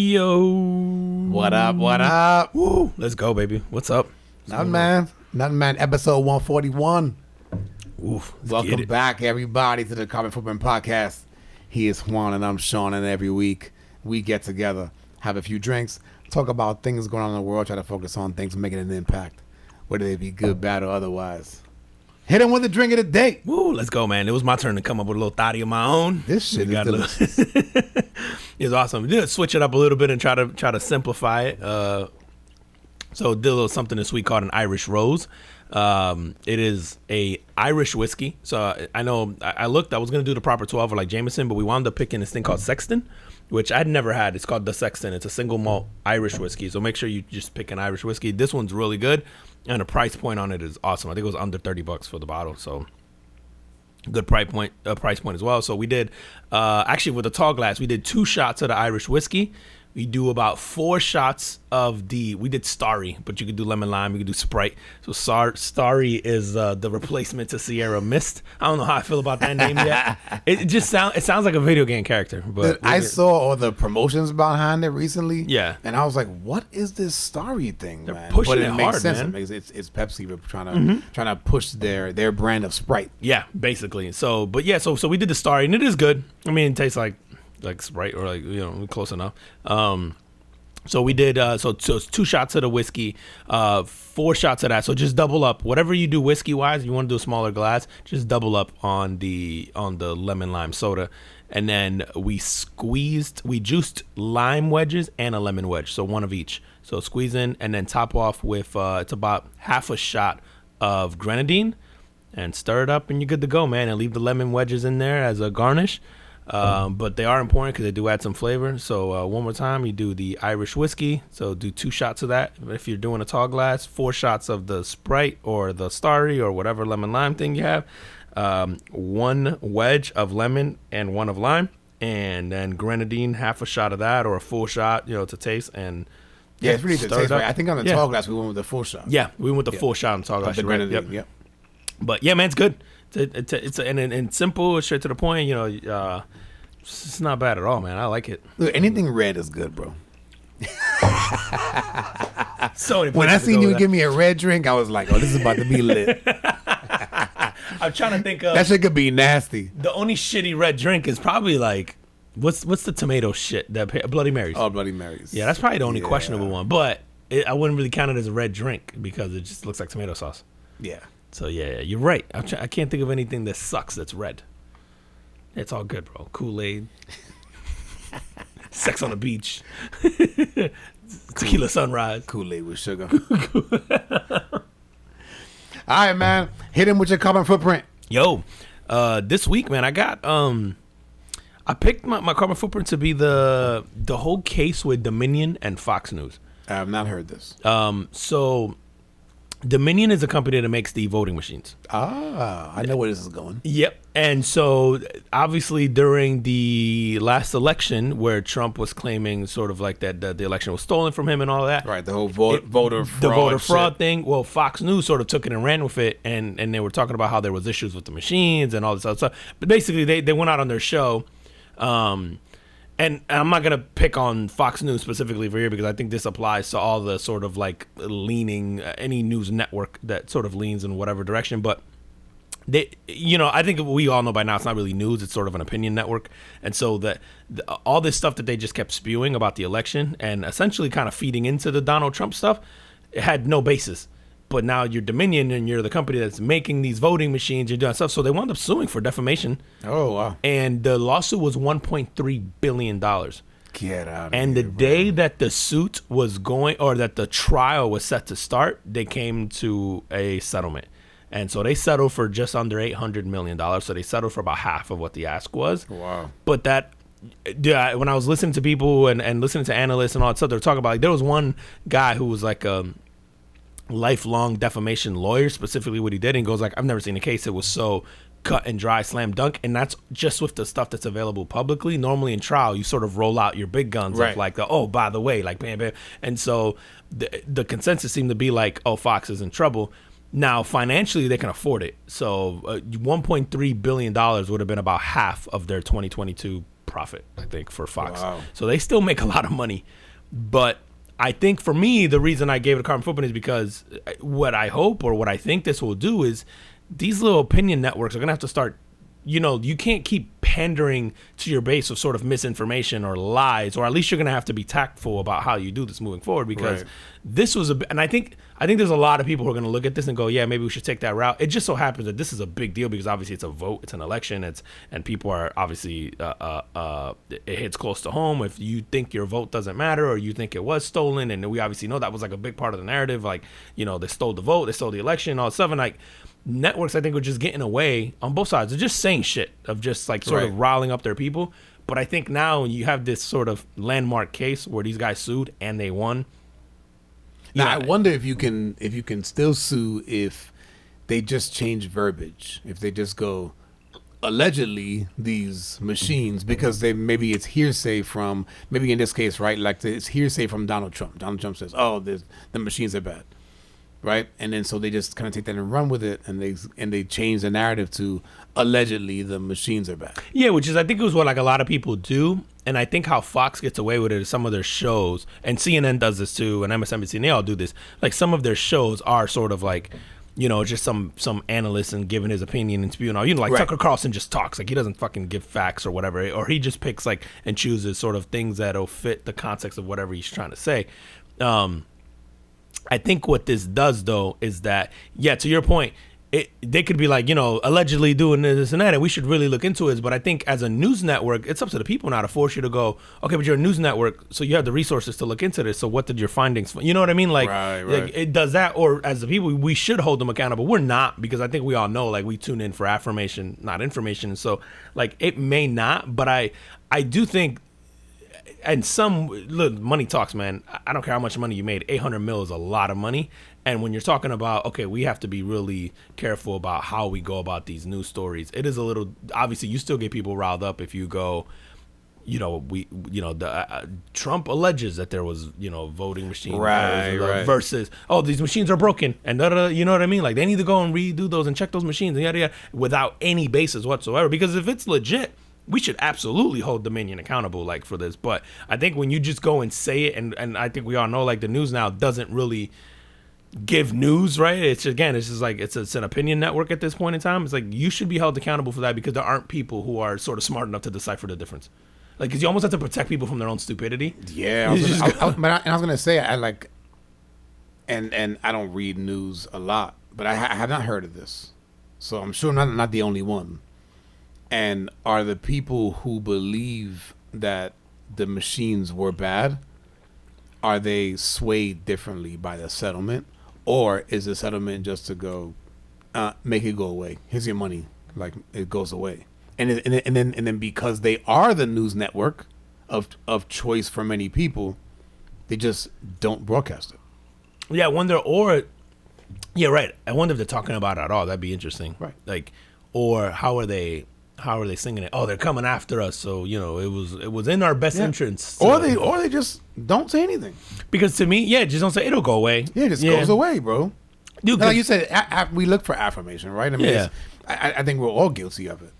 Yo. What up? What up? Woo. Let's go, baby. What's up? Nothing, man. Episode 141. Oof. Welcome back, everybody, to the Carbon Footprint Podcast. He is Juan and I'm Sean, and every week we get together, have a few drinks, talk about things going on in the world, try to focus on things making an impact, whether they be good, bad, or otherwise. Hit him with a drink of the day. Woo, let's go, man. It was my turn to come up with a little thotty of my own. This shit is delicious. It's awesome. We did switch it up a little bit and try to simplify it. So did a little something this week called an Irish Rose. It is a Irish whiskey. So I know I looked. I was gonna do the proper 12 or like Jameson, but we wound up picking this thing called Sexton, which I'd never had. It's called the Sexton. It's a single malt Irish whiskey. So make sure you just pick an Irish whiskey. This one's really good, and the price point on it is awesome. I think it was under $30 for the bottle. So good price point as well. So we did actually with the tall glass, we did 2 shots of the Irish whiskey. We do about 4 shots of we did Starry, but you could do lemon lime, you could do Sprite. So Starry is the replacement to Sierra Mist. I don't know how I feel about that name yet. It sounds like a video game character. But I saw all the promotions behind it recently. Yeah. And I was like, what is this Starry thing, They're man? pushing but it makes hard, sense. man. It's Pepsi trying to push their brand of Sprite. Yeah, basically. So we did the Starry, and it is good. I mean, it tastes like Sprite or close enough. So we did so it's 2 shots of the whiskey, 4 shots of that. So just double up whatever you do whiskey wise. If you want to do a smaller glass, just double up on the lemon lime soda, and then we juiced lime wedges and a lemon wedge, so one of each. So squeeze in and then top off with it's about half a shot of grenadine, and stir it up, and you're good to go, man. And leave the lemon wedges in there as a garnish. But they are important because they do add some flavor. So one more time, you do the Irish whiskey. So do 2 shots of that. If you're doing a tall glass, 4 shots of the Sprite or the Starry or whatever lemon lime thing you have. 1 wedge of lemon and 1 of lime, and then grenadine, half a shot of that or a full shot, to taste. And yeah, it's really the taste. Right? I think on the tall glass we went with the full shot. Yeah, we went with the full shot on tall glass. The grenadine. Yep. But yeah, man, it's good. It's simple, straight to the point. It's not bad at all, man. I like it. Look, anything red is good, bro. So when I seen you give me a red drink, I was like, "Oh, this is about to be lit." I'm trying to think of that shit could be nasty. The only shitty red drink is probably like what's the tomato shit? That Bloody Marys. Oh, Bloody Marys. Yeah, that's probably the only questionable one. But I wouldn't really count it as a red drink because it just looks like tomato sauce. Yeah. So yeah, you're right. I can't think of anything that sucks that's red. It's all good, bro. Kool-Aid, Sex on the Beach, Tequila Sunrise, Kool-Aid with sugar. All right, man. Hit him with your carbon footprint. Yo, this week, man, I got I picked my carbon footprint to be the whole case with Dominion and Fox News. I have not heard this. So Dominion is a company that makes the voting machines. I know where this is going. Yep. And so obviously during the last election where Trump was claiming sort of like that the election was stolen from him and all that. Right. The whole voter fraud thing. Well, Fox News sort of took it and ran with it. And they were talking about how there was issues with the machines and all this other stuff. But basically they went out on their show. And I'm not going to pick on Fox News specifically for here because I think this applies to all the sort of like leaning, any news network that sort of leans in whatever direction. But they, I think we all know by now it's not really news. It's sort of an opinion network. And so all this stuff that they just kept spewing about the election and essentially kind of feeding into the Donald Trump stuff, it had no basis. But now you're Dominion and you're the company that's making these voting machines, you're doing stuff. So they wound up suing for defamation. Oh, wow. And the lawsuit was $1.3 billion. Get out of And here, the day that the suit was going, or that the trial was set to start, they came to a settlement. And so they settled for just under $800 million. So they settled for about half of what the ask was. Wow. But when I was listening to people and listening to analysts and all that stuff, they were talking about, like, there was one guy who was like a lifelong defamation lawyer, specifically what he did, and goes like, I've never seen a case that was so cut and dry, slam dunk. And that's just with the stuff that's available publicly. Normally in trial you sort of roll out your big guns, right, of like by the way, like bam bam. And so the consensus seemed to be like, Fox is in trouble. Now financially they can afford it. So $1.3 billion would have been about half of their 2022 profit, I think, for Fox. Wow. So they still make a lot of money. But I think for me, the reason I gave it a carbon footprint is because what I hope or what I think this will do is these little opinion networks are going to have to start, you can't keep pandering to your base of sort of misinformation or lies, or at least you're going to have to be tactful about how you do this moving forward, because this was and I think there's a lot of people who are going to look at this and go, yeah, maybe we should take that route. It just so happens that this is a big deal because obviously it's a vote, it's an election, and people are obviously it hits close to home. If you think your vote doesn't matter or you think it was stolen, and we obviously know that was like a big part of the narrative, like, they stole the vote, they stole the election, all that stuff, and like networks I think are just getting away on both sides. They're just saying shit of just like sort of riling up their people. But I think now you have this sort of landmark case where these guys sued and they won. Now I wonder if you can still sue if they just change verbiage, if they just go allegedly these machines, because maybe it's hearsay from, maybe in this case, right, like it's hearsay from Donald Trump. Donald Trump says, oh, the machines are bad. Right, and then so they just kind of take that and run with it, and they change the narrative to allegedly the machines are bad. Yeah, which is I think it was what like a lot of people do, and I think how Fox gets away with it is some of their shows, and CNN does this too, and MSNBC, and they all do this. Like some of their shows are sort of like, just some analyst and giving his opinion and spewing all. Like Tucker Carlson just talks, like he doesn't fucking give facts or whatever, or he just picks like and chooses sort of things that'll fit the context of whatever he's trying to say. I think what this does, though, is that, yeah, to your point, they could be like, allegedly doing this and that, and we should really look into it. But I think as a news network, it's up to the people now to force you to go, okay, but you're a news network, so you have the resources to look into this. So what did your findings, you know what I mean? Like, like it does that, or as the people, we should hold them accountable. We're not, because I think we all know, like, we tune in for affirmation, not information. So, like, it may not, but I do think, and look, money talks, man. I don't care how much money you made. 800 mil is a lot of money. And when you're talking about, okay, we have to be really careful about how we go about these news stories. It is a little, obviously you still get people riled up if you go, Trump alleges that there was, voting machine versus, oh, these machines are broken and you know what I mean? Like they need to go and redo those and check those machines and yada, yada, without any basis whatsoever. Because if it's legit, we should absolutely hold Dominion accountable, like, for this. But I think when you just go and say it, and I think we all know, like, the news now doesn't really give news, right? It's just like it's an opinion network at this point in time. It's like you should be held accountable for that because there aren't people who are sort of smart enough to decipher the difference. Like, because you almost have to protect people from their own stupidity. Yeah, I was gonna say, I like, and I don't read news a lot, but I have not heard of this, so I'm sure I'm not the only one. And are the people who believe that the machines were bad, are they swayed differently by the settlement? Or is the settlement just to go, make it go away? Here's your money. Like, it goes away. And then because they are the news network of choice for many people, they just don't broadcast it. Yeah, I wonder, yeah, right. I wonder if they're talking about it at all. That'd be interesting. Right. Like, or how are they singing it? Oh, they're coming after us, so it was in our best interest. Or they just don't say anything. Because to me, just don't say it'll go away. Yeah, it just goes away, bro. Dude, like you said, we look for affirmation, right? I mean, I think we're all guilty of it.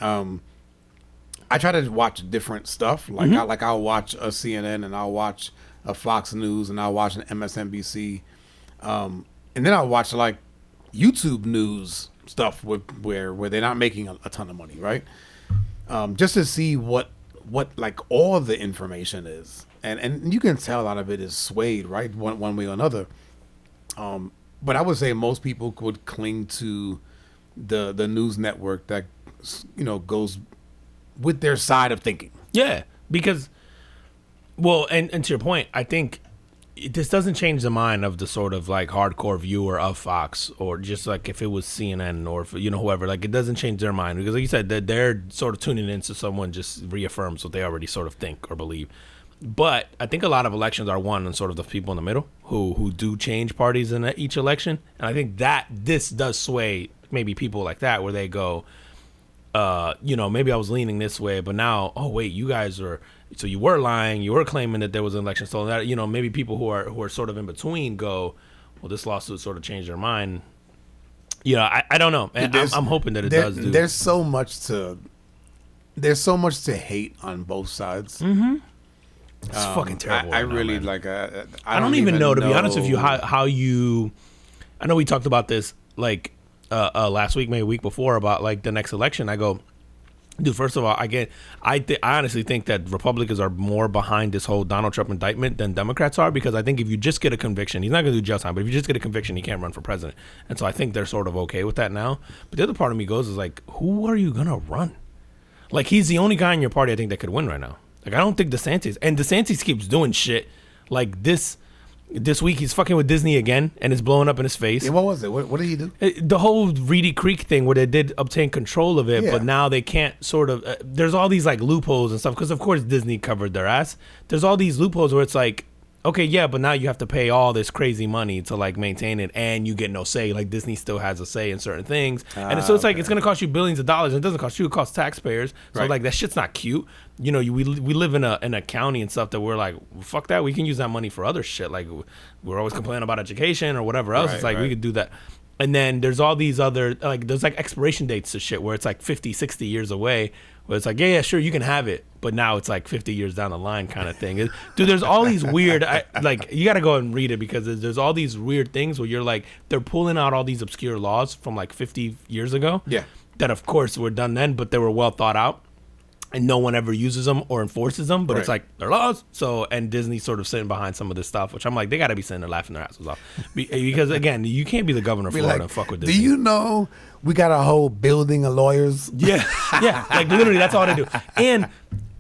I try to watch different stuff. Like I'll watch a CNN and I'll watch a Fox News and I'll watch an MSNBC, and then I'll watch like YouTube news stuff where they're not making a ton of money, right? Just to see what like all the information is, and you can tell a lot of it is swayed, right, one way or another. But I would say most people would cling to the news network that goes with their side of thinking. Yeah, because, well, and to your point, I think this doesn't change the mind of the sort of like hardcore viewer of Fox, or just like if it was CNN or whoever. Like, it doesn't change their mind because, like you said, they're sort of tuning into someone just reaffirms what they already sort of think or believe. But I think a lot of elections are won on sort of the people in the middle who do change parties in each election, and I think that this does sway maybe people like that where they go, maybe I was leaning this way, but now, oh wait, you guys are. So you were lying. You were claiming that there was an election stolen. That maybe people who are sort of in between go, well, this lawsuit sort of changed their mind. I don't know, and I'm hoping that it does. There's so much to there's so much to hate on both sides. It's fucking terrible. I right now, really man. like. I don't even know, to be honest with you, how you. I know we talked about this like last week, maybe a week before, about like the next election. I go, dude. First of all, I honestly think that Republicans are more behind this whole Donald Trump indictment than Democrats are, because I think if you just get a conviction, he's not going to do jail time, but if you just get a conviction, he can't run for president. And so I think they're sort of okay with that now. But the other part of me goes is like, who are you gonna run? Like, he's the only guy in your party I think that could win right now. Like, I don't think DeSantis keeps doing shit like this. This week he's fucking with Disney again, and it's blowing up in his face. Yeah, what was it? What did he do? The whole Reedy Creek thing, where they did obtain control of it, but now they can't sort of. There's all these like loopholes and stuff, because of course Disney covered their ass. There's all these loopholes where it's like, okay, yeah, but now you have to pay all this crazy money to like maintain it, and you get no say. Like, Disney still has a say in certain things, and so it's like it's gonna cost you billions of dollars. And it doesn't cost you; it costs taxpayers. So like that shit's not cute. You know, we live in a county and stuff that we're like, fuck that. We can use that money for other shit. Like, we're always complaining about education or whatever else. It's like we could do that. And then there's all these other, like, there's like expiration dates to shit where it's like 50, 60 years away, where it's like, yeah, sure, you can have it, but now it's like 50 years down the line kind of thing. Dude, there's all these weird, like, you got to go and read it, because there's all these weird things where you're like, they're pulling out all these obscure laws from like 50 years ago. Yeah. That, of course, were done then, but they were well thought out. And no one ever uses them or enforces them, but it's like, they're laws. So, and Disney's sort of sitting behind some of this stuff, which I'm like, they got to be sitting there laughing their asses off. Because, again, you can't be the governor of Florida and fuck with Disney. Do you know we got a whole building of lawyers? Yeah, yeah. Like, literally, that's all they do.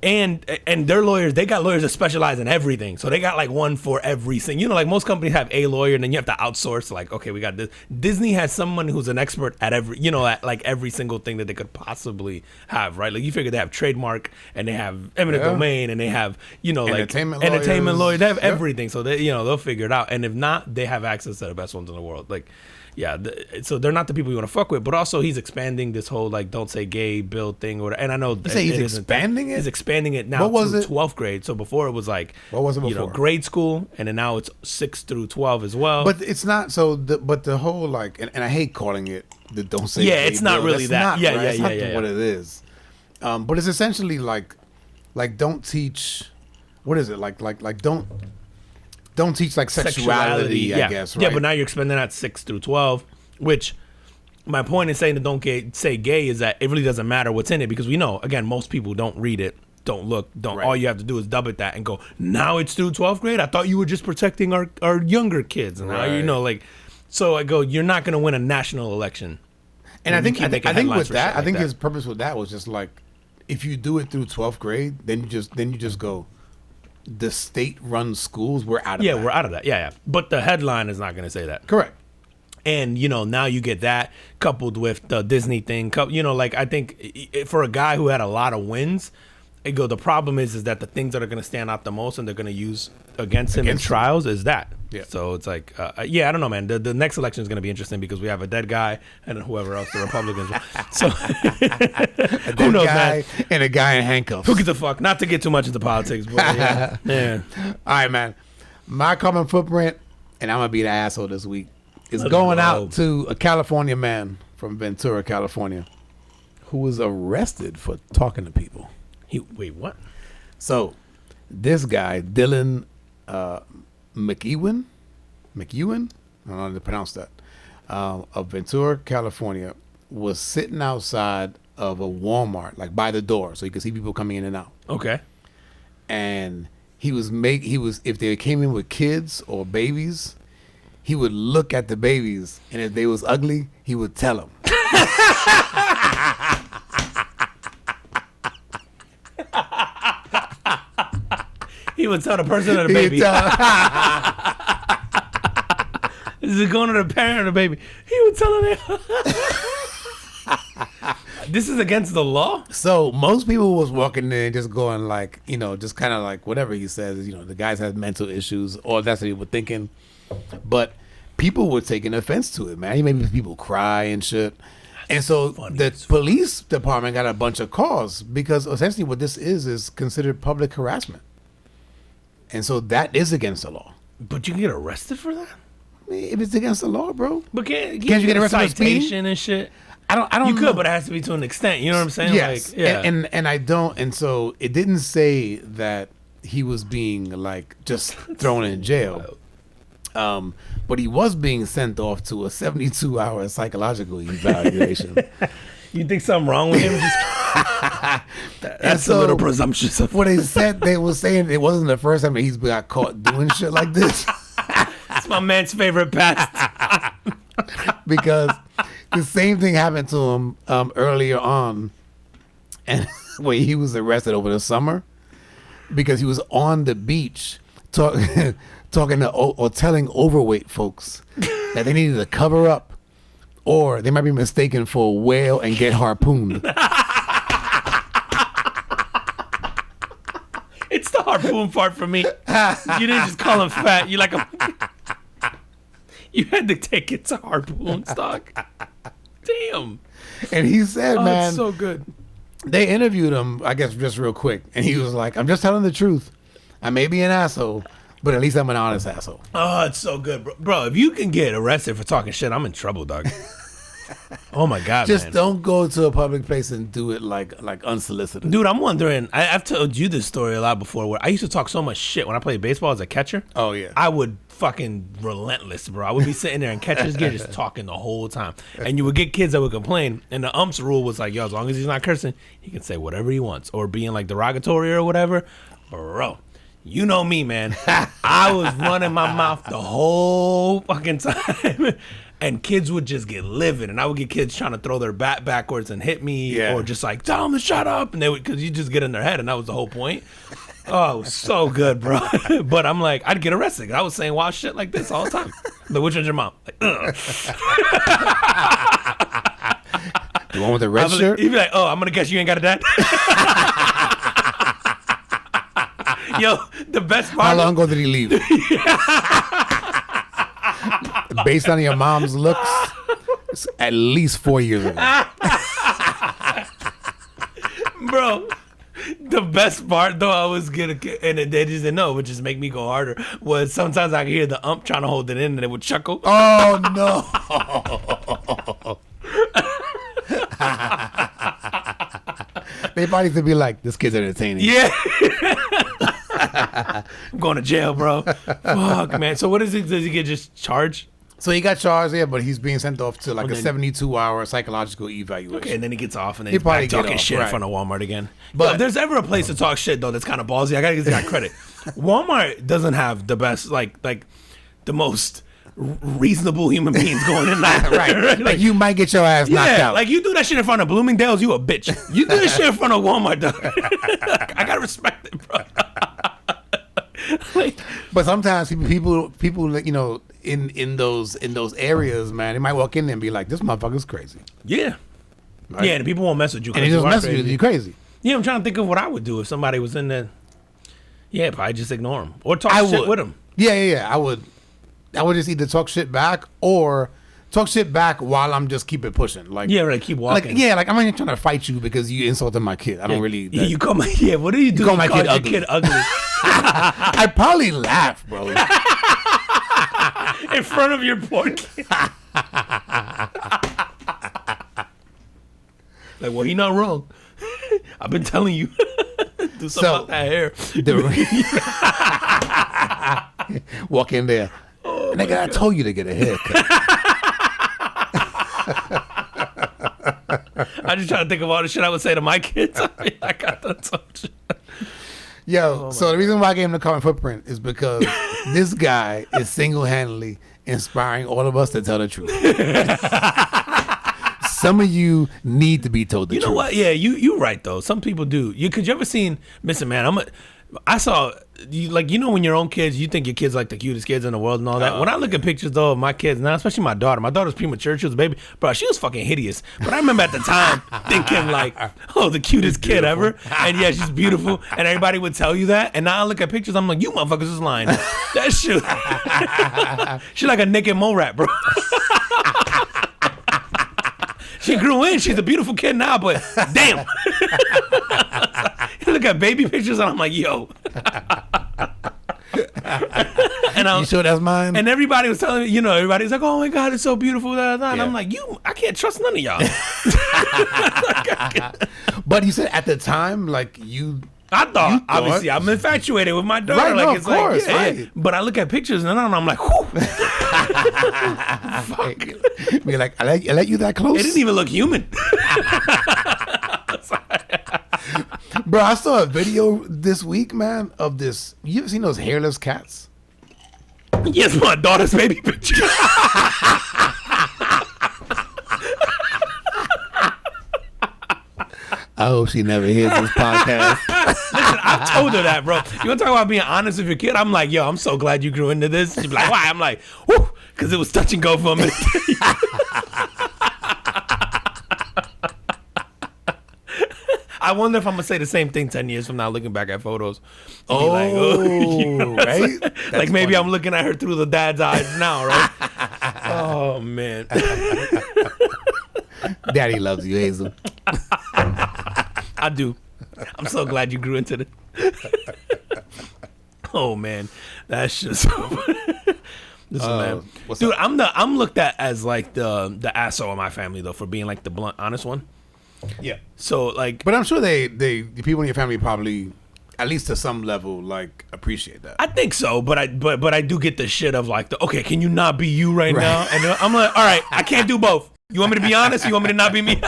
And their lawyers, they got lawyers that specialize in everything. So they got like one for everything. You know, like most companies have a lawyer, and then you have to outsource. Like, okay, we got this. Disney has someone who's an expert at at like every single thing that they could possibly have, right? Like, you figure they have trademark, and they have eminent domain, and they have, like entertainment lawyers. They have everything. So they, they'll figure it out. And if not, they have access to the best ones in the world. Like, yeah, so they're not the people you want to fuck with, but also he's expanding this whole like don't say gay bill thing, or and I know you say he's expanding it. He's expanding it now to 12th grade. So before it was like, what was it before? Grade school, and then now it's 6 through 12 as well. But it's not so. But the whole like, and I hate calling it the don't say. Yeah, gay it's not bill. really that. Not, yeah, right? yeah, it's yeah, not yeah. What it is, but it's essentially like don't teach. What is it like? Don't teach like sexuality, I guess, right? Yeah, but now you're expanding that 6 through 12, which my point in saying that don't say gay is that it really doesn't matter what's in it, because we know, again, most people don't read it, don't look, all you have to do is dub it that and go, now it's through 12th grade? I thought you were just protecting our younger kids. And now, like, so I go, you're not going to win a national election. And I think with that, I think his purpose with that was just like, if you do it through 12th grade, then you just go, the state-run schools, we're out of that. Yeah, we're out of that. Yeah. But the headline is not going to say that. Correct. And, now you get that coupled with the Disney thing. Like, I think for a guy who had a lot of wins, the problem is that the things that are going to stand out the most and they're going to use against him in trials is that. Yeah. So it's like, I don't know, man. The next election is going to be interesting because we have a dead guy and whoever else the Republicans. So who knows, man? And a guy in handcuffs. Who gives a fuck? Not to get too much into politics, but yeah. All right, man. My carbon footprint, and I'm going to be the asshole this week, is going out to a California man from Ventura, California, who was arrested for talking to people. Wait, what? So, this guy, Dylan McEwen, I don't know how to pronounce that, of Ventura, California, was sitting outside of a Walmart, like by the door, so you could see people coming in and out. Okay. And he was if they came in with kids or babies, he would look at the babies, and if they was ugly, he would tell them. He would tell the person or the baby. Is it going to the parent or the baby? He would tell them. This is against the law? So most people was walking in and just going like, just kind of like whatever he says, the guys have mental issues, or that's what he was thinking. But people were taking offense to it, man. He made people cry and shit. And so the police department got a bunch of calls because essentially what this is considered public harassment. And so that is against the law. But you can get arrested for that? If it's against the law, bro. But can't you get arrested for citation speeding? And shit? I don't You know. could, but it has to be to an extent. You know what I'm saying? Yes. Like, yeah. And I don't, and so it didn't say that he was being like just thrown in jail. But he was being sent off to a 72-hour psychological evaluation. You think something wrong with him? That's so, a little presumptuous. What they said, they were saying it wasn't the first time that he's got caught doing shit like this. It's my man's favorite past. Because the same thing happened to him earlier on, and where he was arrested over the summer because he was on the beach talking to or telling overweight folks that they needed to cover up or they might be mistaken for a whale and get harpooned. It's the harpoon part for me. You didn't just call him fat. You like a. You had to take it to harpoon stock. Damn. And he said, man, it's so good. they interviewed him, I guess, just real quick. And he was like, I'm just telling the truth. I may be an asshole, but at least I'm an honest asshole. Oh, it's so good, bro. Bro, if you can get arrested for talking shit, I'm in trouble, dog. Oh my God, Just man. don't go to a public place and do it like unsolicited. Dude, I'm wondering, I've told you this story a lot before where I used to talk so much shit when I played baseball as a catcher. Oh, yeah. I would fucking relentless, bro. I would be sitting there in catcher's gear just talking the whole time. And you would get kids that would complain. And the ump's rule was like, yo, as long as he's not cursing, he can say whatever he wants. Or being like derogatory or whatever. Bro, you know me, man. I was running my mouth the whole fucking time. And kids would just get livid, and I would get kids trying to throw their bat backwards and hit me, or just like tell them to shut up, and they would, because you just get in their head, and that was the whole point. Oh, it was so good, bro. But I'm like, I'd get arrested. I was saying wild shit like this all the time. Like, which one's your mom? Like, ugh. The one with the red shirt? He'd be like, oh, I'm gonna guess you ain't got a dad. Yo, the best part. How long ago did he leave? Based on your mom's looks, it's at least 4 years ago. Bro, the best part though, I was gonna, and they just didn't know, it would just make me go harder, was sometimes I could hear the ump trying to hold it in and they would chuckle. Oh, no. They probably could be like, this kid's entertaining. Yeah. I'm going to jail, bro. Fuck, man. So what is it? Does he get just charged? So he got charged, yeah, but he's being sent off to like And a then- 72-hour psychological evaluation. Okay, and then he gets off, and then He he's back probably get talking off, shit in right. front of Walmart again. But- But if there's ever a place to talk shit though that's kind of ballsy, I gotta give this guy credit. Walmart doesn't have the best, like the most reasonable human beings going in there. Right. Like, you might get your ass knocked Yeah, out. like you do that shit in front of Bloomingdale's, you a bitch. You do this shit in front of Walmart, dog. I gotta respect it, bro. Like, But sometimes people, you know, in those areas, man, they might walk in there and be like, "This motherfucker's crazy," yeah, Right. yeah, and people won't mess with you. and they 'cause just you are mess with you. crazy. You crazy. Yeah, I'm trying to think of what I would do if somebody was in there. Yeah, probably just ignore him or talk I shit would. with him. Yeah. I would just either talk shit back or talk shit back while I'm just keep it pushing. Like, Yeah, right. Keep walking. like I'm not even trying to fight you because you insulted my kid. I don't really. Yeah, you call my yeah. What do you do? call my call kid your ugly. kid ugly I probably laugh, bro. in front of your poor kid. Like, well, he not wrong. I've been telling you. Do something So- about that hair. Walk in there. Nigga, I told you to get a haircut. I just trying to think of all the shit I would say to my kids. I got that so much. Yo, so the reason why I gave him the carbon footprint is because this guy is single-handedly inspiring all of us to tell the truth. Some of you need to be told the You truth. know what? Yeah, you right though. Some people do. Could you ever seen Missing Man? I saw you, like, you know, when your own kids, you think your kids like the cutest kids in the world and all that. When I look at pictures though of my kids now, especially my daughter's premature. She was a baby, bro. She was fucking hideous. But I remember at the time thinking like, oh, the cutest kid ever. And yeah, she's beautiful. And everybody would tell you that. And now I look at pictures, I'm like, you motherfuckers is lying. That shit. She like a naked mole rat, bro. She grew in. She's a beautiful kid now, but damn. You look at baby pictures and I'm like, yo. And You sure that's mine? And everybody was telling me, everybody's like, "Oh my God, it's so beautiful." And I'm like, I can't trust none of y'all. But you said at the time, like I thought, obviously, I'm infatuated with my daughter. Right, like, no, it's of course, like, right. But I look at pictures and I'm like, whew. Fuck. Be like, I let you that close? It didn't even look human. Bro, I saw a video this week, man, of this. You ever seen those hairless cats? Yes, my daughter's baby picture. I hope she never hears this podcast. Listen, I've told her that, bro. You want to talk about being honest with your kid? I'm like, yo, I'm so glad you grew into this. She'd be like, why? I'm like, whoo, because it was touch and go for a minute. I wonder if I'm going to say the same thing 10 years from now, looking back at photos. Right? Like maybe funny. I'm looking at her through the dad's eyes now, right? Oh, man. Daddy loves you, Hazel. I do. I'm so glad you grew into it. Oh man, that's just. Listen, man, dude, I'm looked at as like the asshole of my family though for being like the blunt, honest one. Yeah. So like, but I'm sure the people in your family probably, at least to some level, like appreciate that. I think so, but I do get the shit of like okay, can you not be you right now? And I'm like, all right, I can't do both. You want me to be honest? You want me to not be me?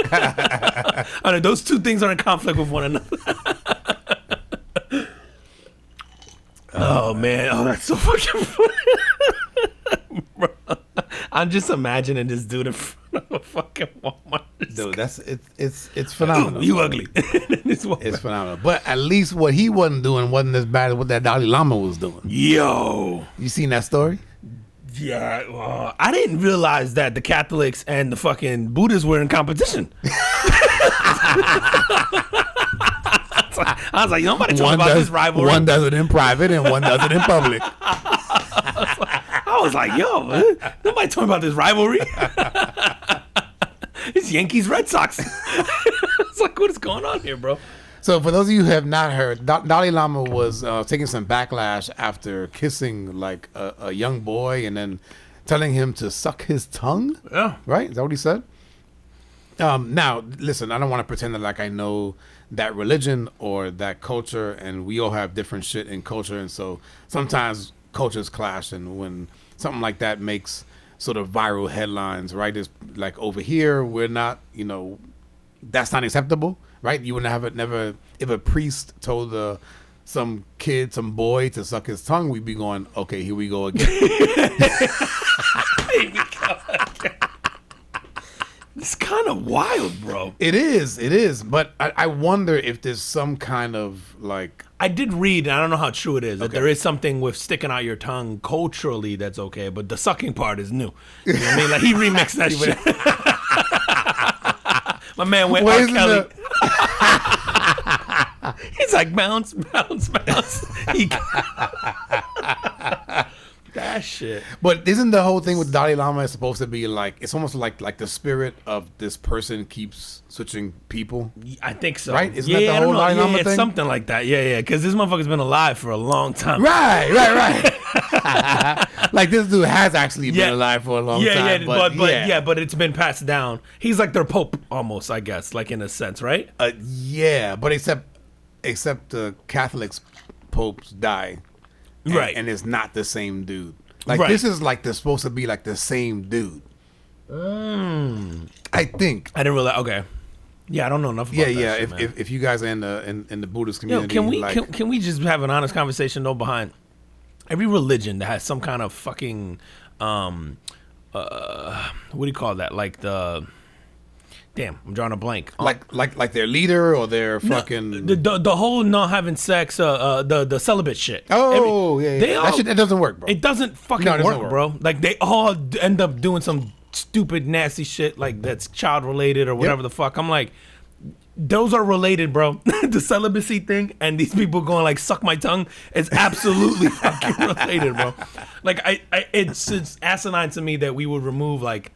I know, those two things are in conflict with one another. Oh man, that's so fucking funny. Bro, I'm just imagining this dude in front of a fucking Walmart. Dude, it's phenomenal. You ugly. It's phenomenal. But at least what he wasn't doing wasn't as bad as what that Dalai Lama was doing. Yo, you seen that story? Yeah, well, I didn't realize that the Catholics and the fucking Buddhists were in competition. I was like, nobody talking about this rivalry. One does it in private and one does it in public. I was like, yo, nobody talking about this rivalry. It's Yankees Red Sox. It's like, what is going on here, bro? So for those of you who have not heard, Dalai Lama was taking some backlash after kissing like a young boy and then telling him to suck his tongue. Yeah. Right? Is that what he said? Now, listen, I don't want to pretend that like I know that religion or that culture, and we all have different shit in culture. And so sometimes cultures clash, and when something like that makes sort of viral headlines, right? It's like over here, we're not, that's not acceptable. Right? You wouldn't have it never, if a priest told some boy to suck his tongue, we'd be going, okay, here we go again. It's kind of wild, bro. It is. But I wonder if there's some kind of like. I did read, and I don't know how true it is, that there is something with sticking out your tongue culturally that's okay, but the sucking part is new. You know what I mean? Like he remixed that shit. My man went R. Kelly. He's like, bounce, bounce, bounce. That shit. But isn't the whole thing with Dalai Lama supposed to be like, it's almost like the spirit of this person keeps switching people? I think so. Right? Isn't that the whole Dalai Lama thing? It's something like that. Yeah. Because this motherfucker's been alive for a long time. Right. Like this dude has actually been alive for a long time. But it's been passed down. He's like their pope almost, I guess, like in a sense, right? Yeah, but except the Catholics popes die. Right. And it's not the same dude. Like this is like they're supposed to be like the same dude. I think. I didn't realize. Okay. Yeah, I don't know enough about that. Yeah. Shit, if you guys are in the Buddhist community, can we just have an honest conversation though behind every religion that has some kind of fucking what do you call that? Like the damn, I'm drawing a blank. Like their leader or their fucking the whole not having sex, the celibate shit. Oh, that shit, that doesn't work, bro. It doesn't fucking work, bro. Like they all end up doing some stupid, nasty shit like that's child related or whatever the fuck. I'm like, those are related, bro. The celibacy thing and these people going like suck my tongue is absolutely fucking related, bro. Like it's asinine to me that we would remove like,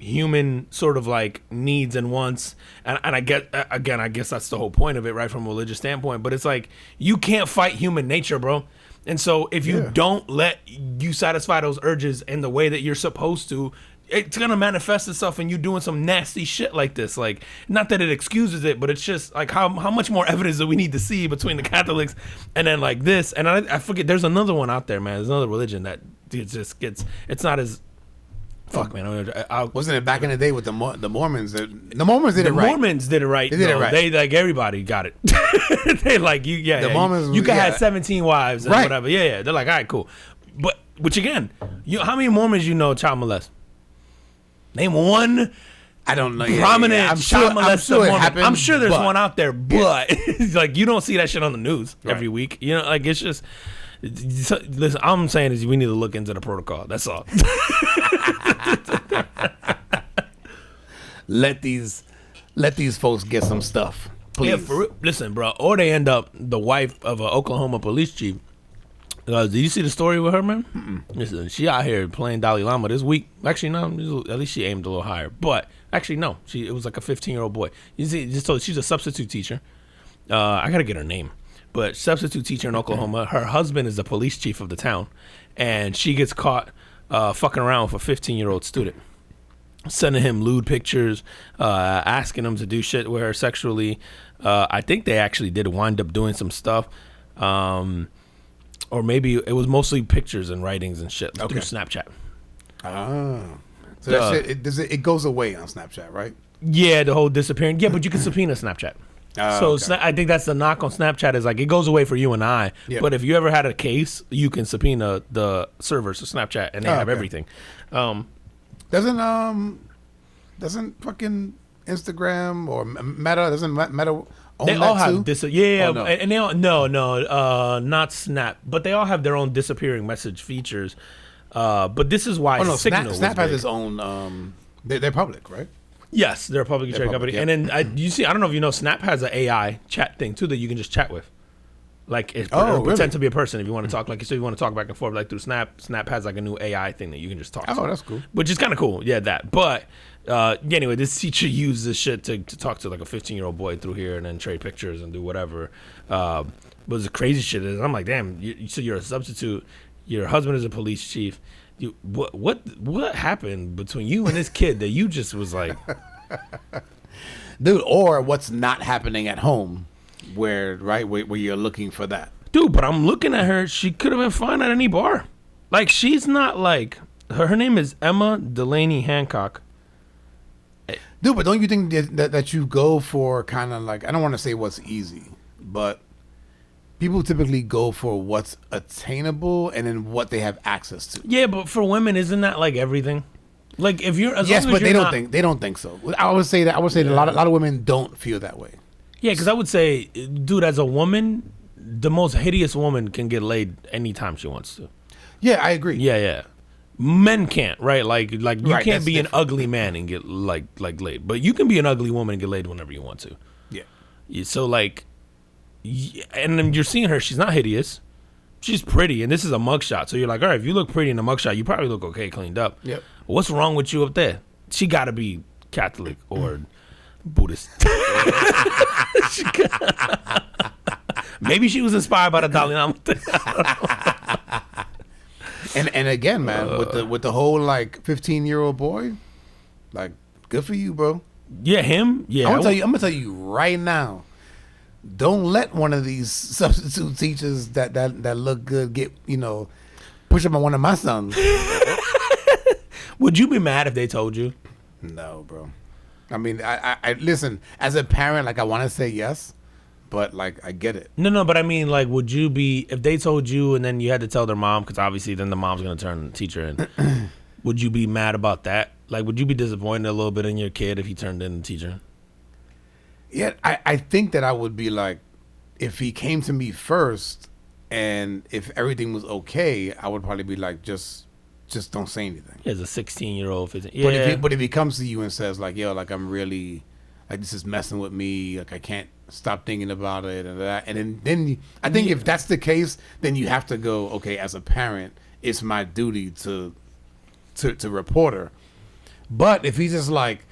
human sort of like needs and wants, and I get, again, I guess that's the whole point of it, right, from a religious standpoint. But it's like you can't fight human nature, bro. And so if you don't let you satisfy those urges in the way that you're supposed to, it's gonna manifest itself in you doing some nasty shit like this. Like, not that it excuses it, but it's just like how much more evidence do we need to see between the Catholics and then like this. And I forget, there's another one out there, man. There's another religion that it just gets, it's not as, fuck, man. Wasn't it back in the day with the Mormons? The Mormons did it right. The Mormons did it right. They did it right. They, like, everybody got it. They like, the Mormons, you can have 17 wives and whatever. Yeah. They're like, all right, cool. But, which again, how many Mormons you know child molest? Name one. I don't know. Prominent child molester Mormon. Happened, I'm sure there's one out there, but like, you don't see that shit on the news every week. You know, like, it's just, listen, all I'm saying is we need to look into the protocol. That's all. Let these folks get some stuff, please. Yeah, listen, bro. Or they end up the wife of an Oklahoma police chief. Did you see the story with her, man? Listen, she out here playing Dalai Lama this week. Actually, no. At least she aimed a little higher. But actually, no. It was like a 15-year-old boy. You see, just told she's a substitute teacher. I gotta get her name. But substitute teacher in Oklahoma. Her husband is the police chief of the town, and she gets caught fucking around with a 15-year-old student, sending him lewd pictures, asking him to do shit with her sexually. I think they actually did wind up doing some stuff. Or maybe it was mostly pictures and writings and shit through Snapchat. So that shit, it goes away on Snapchat, right? Yeah, the whole disappearing. Yeah, but you can subpoena Snapchat. I think that's the knock on Snapchat is like it goes away for you and I. Yep. But if you ever had a case, you can subpoena the servers of Snapchat and they have everything. Doesn't fucking Instagram or Meta they all have no. And they all not Snap, but they all have their own disappearing message features. But this is why Signal Snap has its own. They're public, right? Yes, they're a publicly traded company. Yeah. And then I don't know if you know, Snap has an AI chat thing too that you can just chat with. Like it'll pretend to be a person if you want to talk. Like you said, you want to talk back and forth like through Snap. Snap has like a new AI thing that you can just talk to. Oh, that's cool. Which is kind of cool. Yeah, that. But anyway, this teacher used this shit to talk to like a 15-year-old boy through here and then trade pictures and do whatever. But the crazy shit is, I'm like, damn. So you're a substitute. Your husband is a police chief. What happened between you and this kid that you just was like, dude? Or what's not happening at home? Where you're looking for that, dude. But I'm looking at her. She could have been fine at any bar. Like, she's not like her name is Emma Delaney Hancock. Dude, but don't you think that you go for kind of like, I don't want to say what's easy, but people typically go for what's attainable and then what they have access to. Yeah, but for women, isn't that like everything? Like, if you're they don't think so. I would say that a lot of women don't feel that way. Yeah, because I would say, dude, as a woman, the most hideous woman can get laid anytime she wants to. Yeah, I agree. Yeah. Men can't, right? Like you can't be an ugly man and get like laid, but you can be an ugly woman and get laid whenever you want to. Yeah. So like, and then you're seeing her. She's not hideous. She's pretty, and this is a mugshot. So you're like, all right, if you look pretty in a mugshot, you probably look okay, cleaned up. Yep. What's wrong with you up there? She got to be Catholic or Buddhist. Maybe she was inspired by the Dalai Lama. and again, man, with the whole like 15-year-old boy, like, good for you, bro. Yeah, him. Yeah, I'm gonna tell you right now. Don't let one of these substitute teachers that look good get, push up on one of my sons. Would you be mad if they told you? No, bro. I mean, I listen, as a parent, like, I want to say yes, but like, I get it. No, but I mean, like, would you be, if they told you and then you had to tell their mom, because obviously then the mom's going to turn the teacher in, would you be mad about that? Like, would you be disappointed a little bit in your kid if he turned in the teacher? Yeah, I think that I would be like, if he came to me first and if everything was okay, I would probably be like, just don't say anything. As a 16-year-old, yeah. But if he comes to you and says like, yo, like, I'm really, like, this is messing with me, like, I can't stop thinking about it and that, and then I think if that's the case, then you have to go, okay, as a parent, it's my duty to report her. But if he's just like,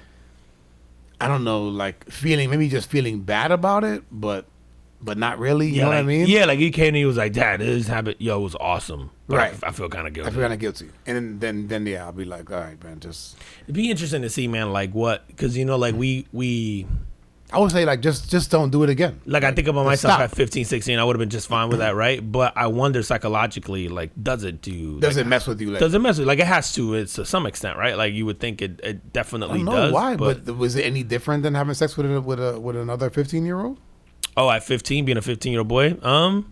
I don't know, like maybe just feeling bad about it, but not really. You know what I mean? Yeah, like he came and he was like, "Dad, this habit, it was awesome." But Right. I feel kind of guilty. I feel kind of guilty. And then yeah, I'll be like, all right, man, just. It'd be interesting to see, man, like what, because like we. I would say like just don't do it again. Like I think about myself stop. at 15, 16, I would have been just fine with that, right? But I wonder psychologically, like, does it mess with you? Like, does it mess with? Like, it has to. It's to some extent, right? Like you would think it definitely I don't know does. why, but was it any different than having sex with another 15-year-old? Oh, at 15, being a 15-year-old boy, no,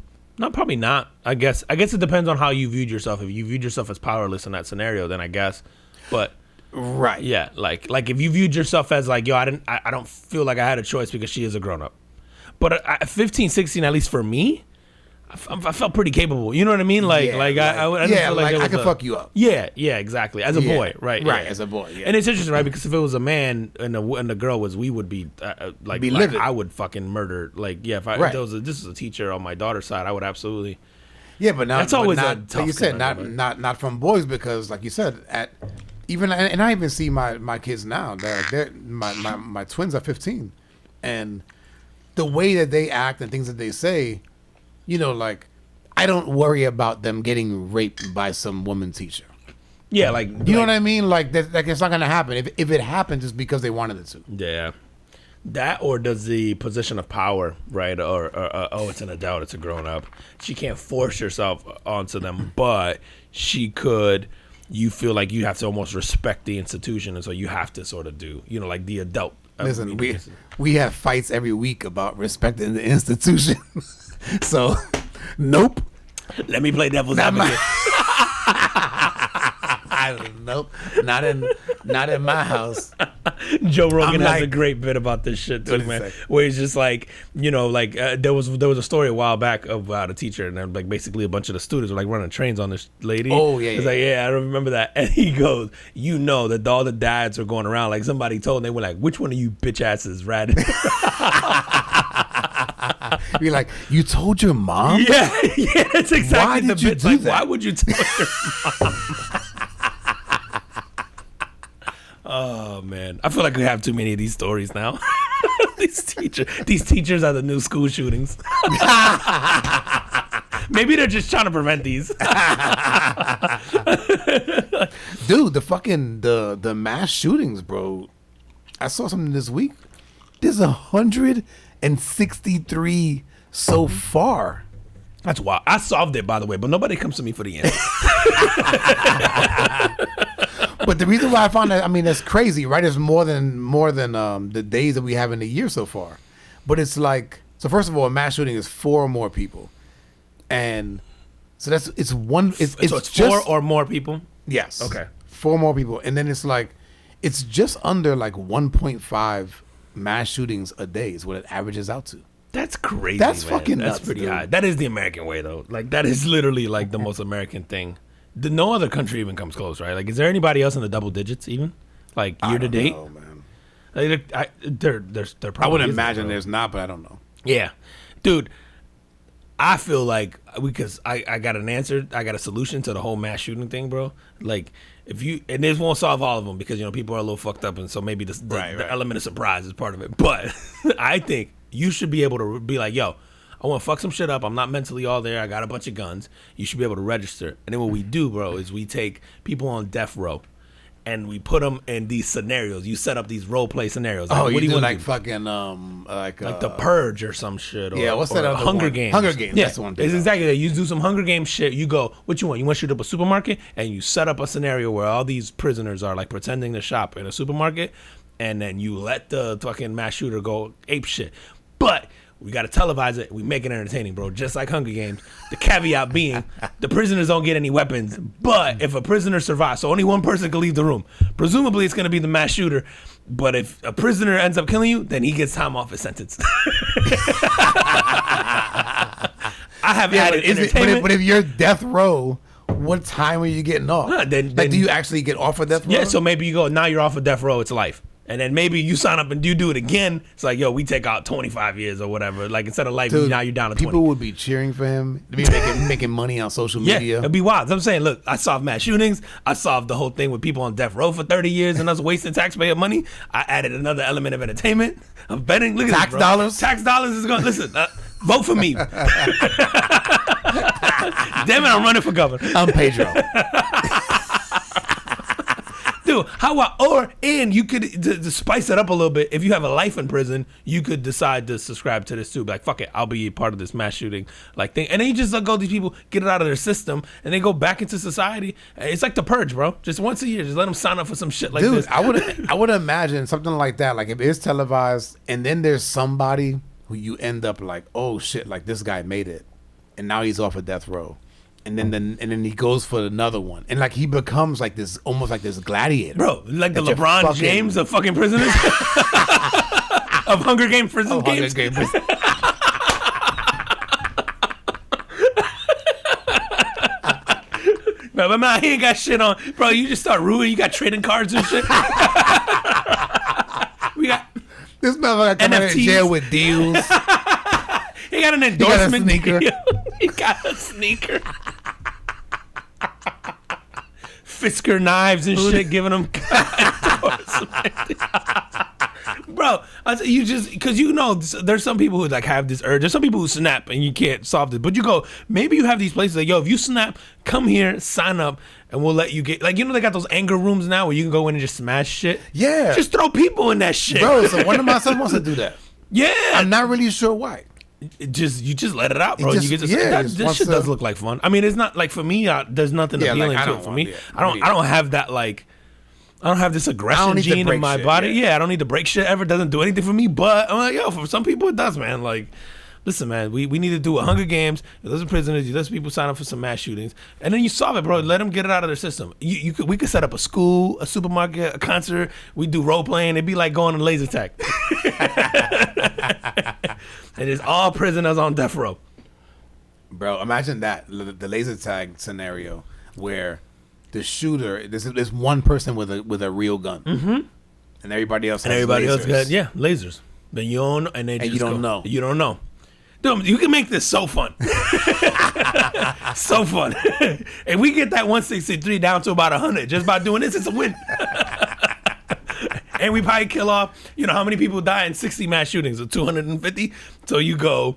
probably not. I guess it depends on how you viewed yourself. If you viewed yourself as powerless in that scenario, then I guess. But right, yeah, like if you viewed yourself as like, yo, I don't feel like I had a choice because she is a grown up. But at 15, 16, at least for me, I felt pretty capable. You know what I mean? Like, I didn't feel like I could fuck you up. Yeah, exactly. As a boy, right? Right, yeah. as a boy. Yeah. And it's interesting, right? Because if it was a man and the girl was, we would be livid. I would fucking murder. Like, yeah, if this is a teacher on my daughter's side, I would absolutely. Yeah, but that's always not, a tough. Like you said, not from boys, because like you said, and I even see my kids now. My twins are 15, and the way that they act and things that they say, like I don't worry about them getting raped by some woman teacher. Yeah, like you know what I mean. Like that, like it's not gonna happen. If it happens, it's because they wanted it to. Yeah. That, or does the position of power, right? Or oh, it's an adult, it's a grown up. She can't force herself onto them, but she could. You feel like you have to almost respect the institution, and so you have to sort of do, like the adult. Listen, we have fights every week about respecting the institution. So, nope. Let me play devil's advocate. Nope, not in my house. Joe Rogan has a great bit about this shit too, man. Where he's just like, there was a story a while back about a teacher, and then like basically a bunch of the students were like running trains on this lady. Oh yeah, it's like, yeah, I don't remember that. And he goes, that all the dads are going around, like somebody told, and they were like, which one of you bitch asses ratted? Be like, you told your mom? Yeah, that's exactly why the did you bit. do Like, that? why would you tell your mom? Oh man, I feel like we have too many of these stories now. These teachers are the new school shootings. Maybe they're just trying to prevent these. Dude, the mass shootings, bro. I saw something this week. There's 163 so far. That's wild. I solved it, by the way, but nobody comes to me for the answer. But the reason why I found that, that's crazy, right? It's more than the days that we have in the year so far. But it's like, so first of all, a mass shooting is 4 or more people, and so it's one. It's just 4 or more people. Yes. Okay. 4 more people, and then it's like, it's just under like 1.5 mass shootings a day is what it averages out to. That's crazy. That's man. fucking That's nuts, pretty dude. high. That is the American way, though. Like that is literally like the most American thing. No other country even comes close, right? Like, is there anybody else in the double digits even? Like year to date? Oh man, like, there probably. I would isn't, imagine bro. there's not, but I don't know. Yeah, dude. I feel like because I got an answer, I got a solution to the whole mass shooting thing, bro. Like if you, and this won't solve all of them because people are a little fucked up, and so maybe the element of surprise is part of it. But I think you should be able to be like, yo, I want to fuck some shit up. I'm not mentally all there. I got a bunch of guns. You should be able to register. And then what we do, bro, is we take people on death row and we put them in these scenarios. You set up these role play scenarios. Like, what you do you want like to do? Fucking Like the Purge or some shit. Or, yeah, what's that or other Hunger one? Games. Hunger Games. Yeah, That's the one. it's exactly that. You do some Hunger Games shit. You go, what you want? You want to shoot up a supermarket, and you set up a scenario where all these prisoners are like pretending to shop in a supermarket, and then you let the fucking mass shooter go ape shit. But we got to televise it. We make it entertaining, bro. Just like Hunger Games. The caveat being, the prisoners don't get any weapons. But if a prisoner survives, so only one person can leave the room. Presumably, it's going to be the mass shooter. But if a prisoner ends up killing you, then he gets time off his sentence. I have added entertainment. But if you're death row, what time are you getting off? Then do you actually get off of death row? Yeah, so maybe you go, now you're off of death row, it's life. And then maybe you sign up and you do it again. It's like, yo, we take out 25 years or whatever. Like instead of life, Dude, now you're down to 20. People would be cheering for him. They'd be making money on social Yeah, media. it'd be wild. I'm saying, look, I solved mass shootings. I solved the whole thing with people on death row for 30 years and us wasting taxpayer money. I added another element of entertainment, of betting. Look at Tax this, bro. dollars? Tax dollars is going to, listen, vote for me. Damn it, I'm running for governor. I'm Pedro. Dude, and you could, to spice it up a little bit, if you have a life in prison, you could decide to subscribe to this too. Like, fuck it, I'll be a part of this mass shooting like thing. And then you just let go these people, get it out of their system, and they go back into society. It's like the purge, bro. Just once a year, just let them sign up for some shit like Dude, this. I would imagine something like that. Like if it's televised and then there's somebody who you end up like, oh shit, like this guy made it. And now he's off of death row. And then he goes for another one. And like he becomes like this, almost like this gladiator. Bro, like the That you're LeBron fucking- James of fucking prisoners? Of Hunger Games prison games? No, but man, he ain't got shit on. Bro, you just start ruining. You got trading cards and shit. We got. This motherfucker come out of NFTs. jail with deals. He got an endorsement. sneaker. deal. He got a sneaker. Fisker knives and shit, giving him endorsement. Bro, you just, because you know, there's some people who like have this urge. There's some people who snap and you can't solve it. But you go, maybe you have these places like, yo, if you snap, come here, sign up, and we'll let you get, like, you know, they got those anger rooms now where you can go in and just smash shit. Yeah. Just throw people in that shit. Bro, so one of my sons wants to do that. Yeah. I'm not really sure why. You just let it out, bro. just- You get to, yeah, just this wants shit to- does look like fun. I mean, it's not like for me. There's nothing Yeah, appealing like, I to don't it for want- me. yeah, I don't have that like. I don't have this aggression need to gene in break my shit, body. yeah. Yeah, I don't need to break shit ever. It doesn't do anything for me. But I'm like, yo, for some people it does, man. Like, listen, man, we need to do a Hunger Games. You listen to prisoners. You let people sign up for some mass shootings, and then you solve it, bro. Let them get it out of their system. We could set up a school, a supermarket, a concert. We do role playing. It'd be like going on laser tag. And it's all prisoners on death row. Bro, imagine that, the laser tag scenario where the shooter, there's one person with a real gun. Mm-hmm. And everybody else has lasers. got lasers. Then you don't, and they just you don't go. know. You don't know. Dude, you can make this so fun. So fun. And we get that 163 down to about 100 just by doing this. It's a win. And we probably kill off, you know, how many people die in 60 mass shootings? Or 250? So you go,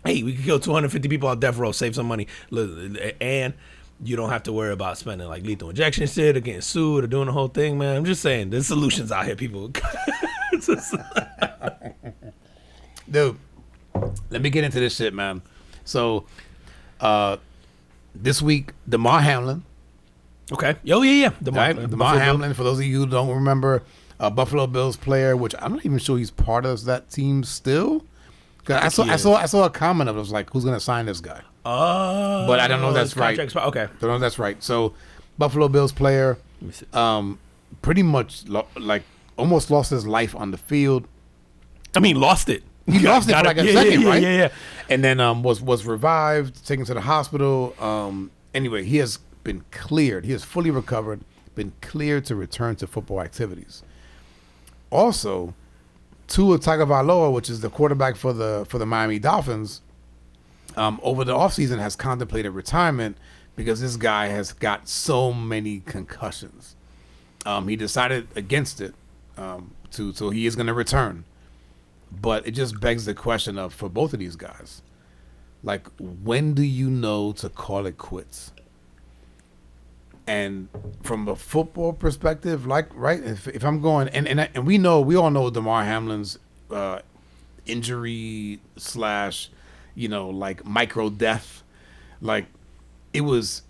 hey, we can kill 250 people on death row, save some money. And you don't have to worry about spending like lethal injection shit or getting sued or doing the whole thing, man. I'm just saying, there's solutions out here, people. Dude, let me get into this shit, man. So, this week, DeMar Hamlin, Okay. Oh, yeah. right? DeMar Hamlin, for those of you who don't remember, a Buffalo Bills player, which I'm not even sure he's part of that team still. 'Cause I saw a comment of it was like, who's gonna sign this guy? Oh. But I don't know if that's right. Okay. Don't know if that's right. So, Buffalo Bills player, Let me see. pretty much like almost lost his life on the field. I mean, lost it. He lost it for like a second, right? Yeah. And then was revived, taken to the hospital. Anyway, he has been cleared. He has fully recovered, been cleared to return to football activities. Also, Tua Tagovailoa, which is the quarterback for the Miami Dolphins, over the offseason has contemplated retirement because this guy has got so many concussions. He decided against it, so he is going to return. But it just begs the question of, for both of these guys, like, when do you know to call it quits? And from a football perspective, like, right, if I'm going, and we all know DeMar Hamlin's injury / like micro death, like it was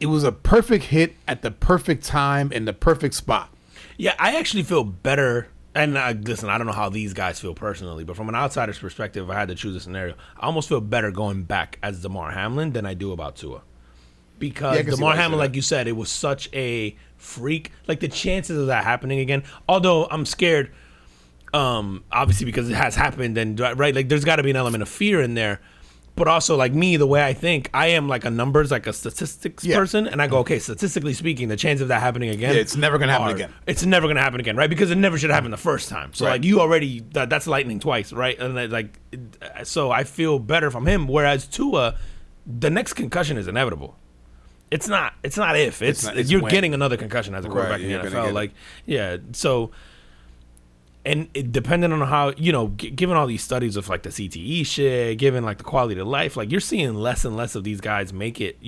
a perfect hit at the perfect time in the perfect spot. Yeah, I actually feel better. And listen, I don't know how these guys feel personally, but from an outsider's perspective, if I had to choose a scenario, I almost feel better going back as DeMar Hamlin than I do about Tua. Because DeMar Hamlin, like you said, it was such a freak. Like, the chances of that happening again, although I'm scared, obviously, because it has happened, and right, like, there's got to be an element of fear in there. But also, like me, the way I think, I am like a numbers, like a statistics person, and I go, okay, statistically speaking, the chance of that happening again, it's never gonna happen again. It's never gonna happen again, right? Because it never should happen the first time. So like you already, that's lightning twice, right? And like, so I feel better from him. Whereas Tua, the next concussion is inevitable. It's not if it's you're getting another concussion as a quarterback in the NFL. Like, yeah, so. And depending on how, given all these studies of like the CTE shit, given like the quality of life, like you're seeing less and less of these guys make it,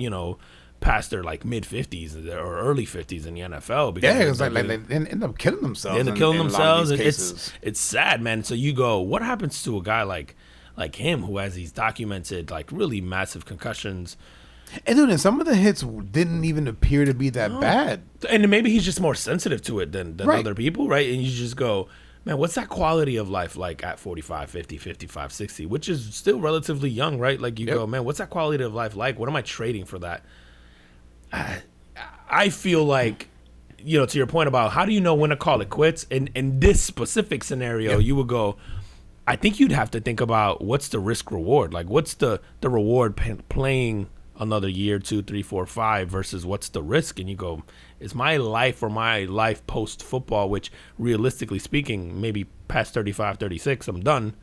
past their like mid 50s or early 50s in the NFL. Because like they end up killing themselves. They end up killing themselves. It's sad, man. So you go, what happens to a guy like him who has these documented like really massive concussions? And dude, and some of the hits didn't even appear to be that bad. And maybe he's just more sensitive to it than other people, right? And you just go, man, what's that quality of life like at 45, 50, 55, 60, which is still relatively young, right? Like you go, man, what's that quality of life like? What am I trading for that? I feel like, to your point about how do you know when to call it quits? In this specific scenario, you would go, I think you'd have to think about what's the risk reward? Like what's the reward playing another year, 2, 3, 4, 5 versus what's the risk? And you go, is my life or my life post football, which realistically speaking, maybe past 35, 36, I'm done.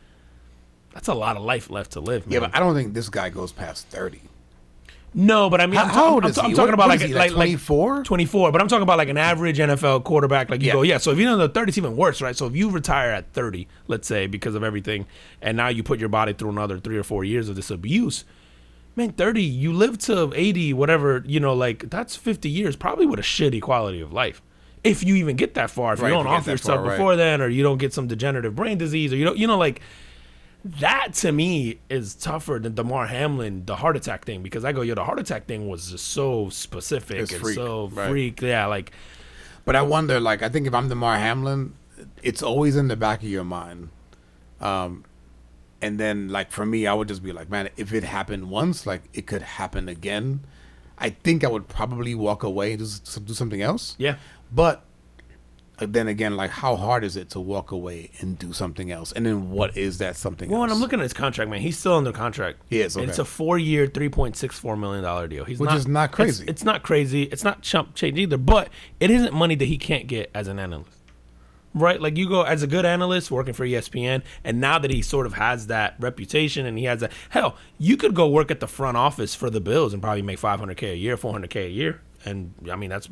That's a lot of life left to live, man. Yeah, but I don't think this guy goes past 30. No, but I mean, how old is he? I'm talking about like 24? 24, but I'm talking about like an average NFL quarterback. Like you go, so if you're in the 30s, it's even worse, right? So if you retire at 30, let's say, because of everything, and now you put your body through another 3 or 4 years of this abuse, man, 30, you live to 80, whatever, like that's 50 years, probably with a shitty quality of life. If you even get that far, if you don't off yourself before then, or you don't get some degenerative brain disease, or you don't, like that to me is tougher than Damar Hamlin, the heart attack thing, because I go, the heart attack thing was just so specific and so freak. Yeah, like. But I wonder, like, I think if I'm Damar Hamlin, it's always in the back of your mind. And then, like, for me, I would just be like, man, if it happened once, like, it could happen again. I think I would probably walk away and just do something else. Yeah. But then again, like, how hard is it to walk away and do something else? And then what is that something else? Well, and I'm looking at his contract, man. He's still under contract. He is, okay. And it's a 4-year, $3.64 million deal. Which is not crazy. It's not crazy. It's not chump change either. But it isn't money that he can't get as an analyst. Right, like you go as a good analyst working for ESPN, and now that he sort of has that reputation and he has that, hell, you could go work at the front office for the Bills and probably make $500K a year, $400K a year, and I mean that's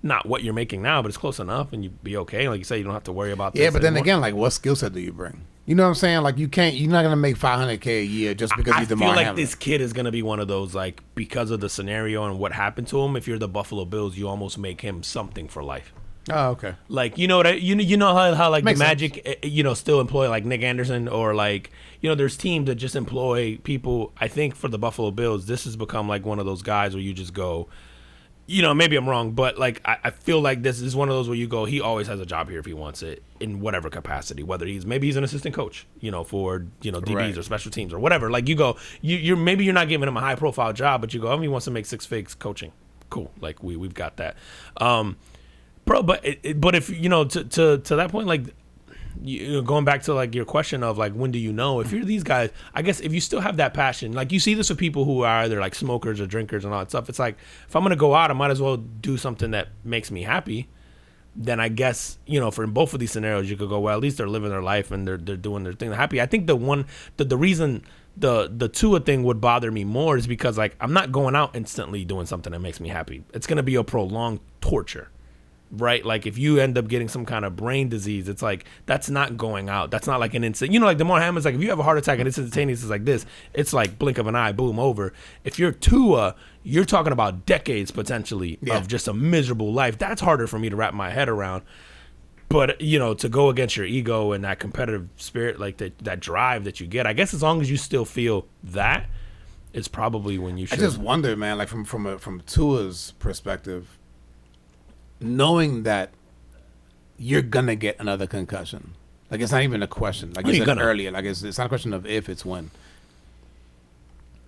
not what you're making now, but it's close enough, and you'd be okay. Like you say, you don't have to worry about this. Yeah, but then again, like what skill set do you bring? You know what I'm saying? Like you're not gonna make $500K a year just because you're Damar Hamlin. I feel like this kid is gonna be one of those, like, because of the scenario and what happened to him. If you're the Buffalo Bills, you almost make him something for life. Oh, okay. Like, you know what you know how like Makes the Magic sense. Still employ like Nick Anderson, or like, there's teams that just employ people. I think for the Buffalo Bills, this has become like one of those guys where you just go, maybe I'm wrong, but like I feel like this is one of those where you go, he always has a job here if he wants it in whatever capacity, whether he's an assistant coach, for DBs or special teams or whatever. Like you go, you're maybe you're not giving him a high profile job, but you go, he wants to make 6 figs coaching. Cool, like we've got that. Bro, but if to that point, like going back to like your question of like when do you know, if you're these guys, I guess if you still have that passion, like you see this with people who are either like smokers or drinkers and all that stuff. It's like, if I'm gonna go out, I might as well do something that makes me happy. Then I guess for both of these scenarios, you could go, well, at least they're living their life and they're doing their thing. They're happy. I think the reason the Tua thing would bother me more is because like I'm not going out instantly doing something that makes me happy. It's gonna be a prolonged torture. Right, like if you end up getting some kind of brain disease, it's like that's not going out. That's not like an instant. Like Damar Hamlin's like, if you have a heart attack and it's instantaneous, it's like this. It's like blink of an eye, boom, over. If you're Tua, you're talking about decades potentially of just a miserable life. That's harder for me to wrap my head around. But to go against your ego and that competitive spirit, like that drive that you get, I guess as long as you still feel that, it's probably when you should. I just wonder, man, like from Tua's perspective, knowing that you're gonna get another concussion, like it's not even a question. Like you said earlier, like it's not a question of if, it's when.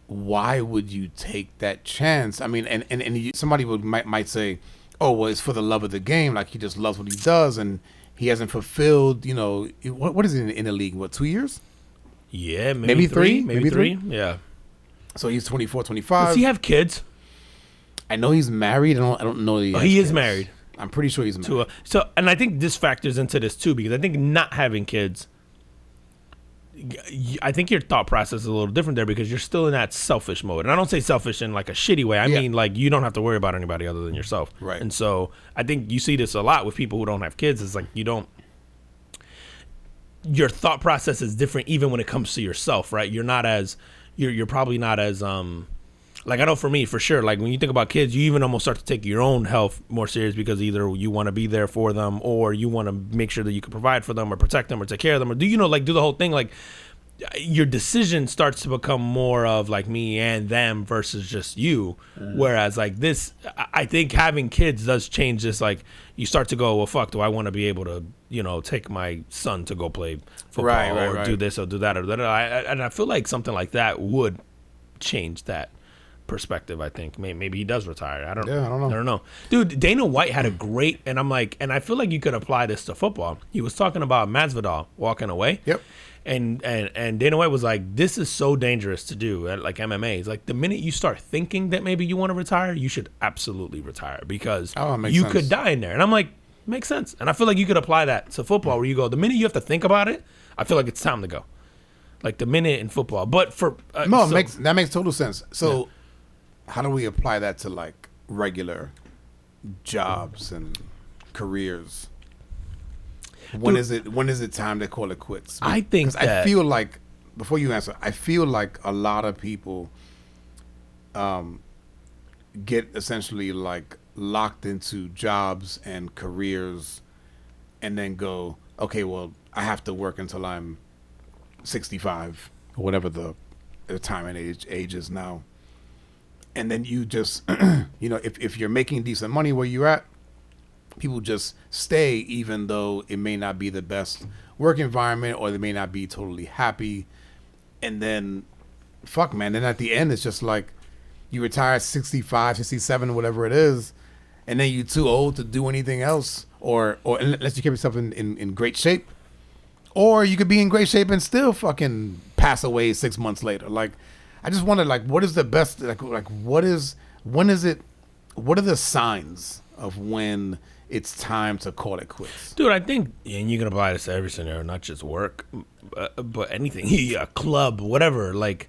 Why would you take that chance? I mean, and somebody might say, oh, well, it's for the love of the game. Like he just loves what he does, and he hasn't fulfilled. What is it in the league? What, 2 years? Yeah, maybe three. Yeah. So he's 24, 25. Does he have kids? I know he's married. I don't know. That He is kids. married. I'm pretty sure he's married. And I think this factors into this too, because I think not having kids, I think your thought process is a little different there because you're still in that selfish mode. And I don't say selfish in like a shitty way. I mean, like, you don't have to worry about anybody other than yourself. Right. And so I think you see this a lot with people who don't have kids. It's like your thought process is different even when it comes to yourself, right? You're probably not as like, I know for me, for sure, like when you think about kids, you even almost start to take your own health more serious because either you want to be there for them or you want to make sure that you can provide for them or protect them or take care of them or do the whole thing. Like, your decision starts to become more of like me and them versus just you. Whereas like this, I think having kids does change this. Like, you start to go, well, fuck, do I want to be able to, take my son to go play football or do this or do that or that? And I feel like something like that would change that perspective. I think maybe he does retire. I don't know, dude. Dana White had a great, and I feel like you could apply this to football. He was talking about Masvidal walking away. Yep. And Dana White was like, this is so dangerous to do at like MMA. It's like the minute you start thinking that maybe you want to retire, you should absolutely retire because you could die in there. And I'm like, makes sense. And I feel like you could apply that to football where you go, the minute you have to think about it, I feel like it's time to go. Like the minute in football. But for that makes total sense. So how do we apply that to like regular jobs and careers? When is it time to call it quits? I think I feel like, before you answer, I feel like a lot of people get essentially like locked into jobs and careers and then go, okay, well, I have to work until I'm 65 or whatever the retirement age is now. And then you just, if you're making decent money where you're at, people just stay even though it may not be the best work environment or they may not be totally happy. And then, fuck, man, then at the end, it's just like you retire at 65, 67, whatever it is, and then you're too old to do anything else or unless you keep yourself in great shape. Or you could be in great shape and still fucking pass away 6 months later. Like, I just wonder, like, what is the best, like what are the signs of when it's time to call it quits? Dude, I think, and you can apply this to every scenario, not just work, but anything, a club, whatever. Like,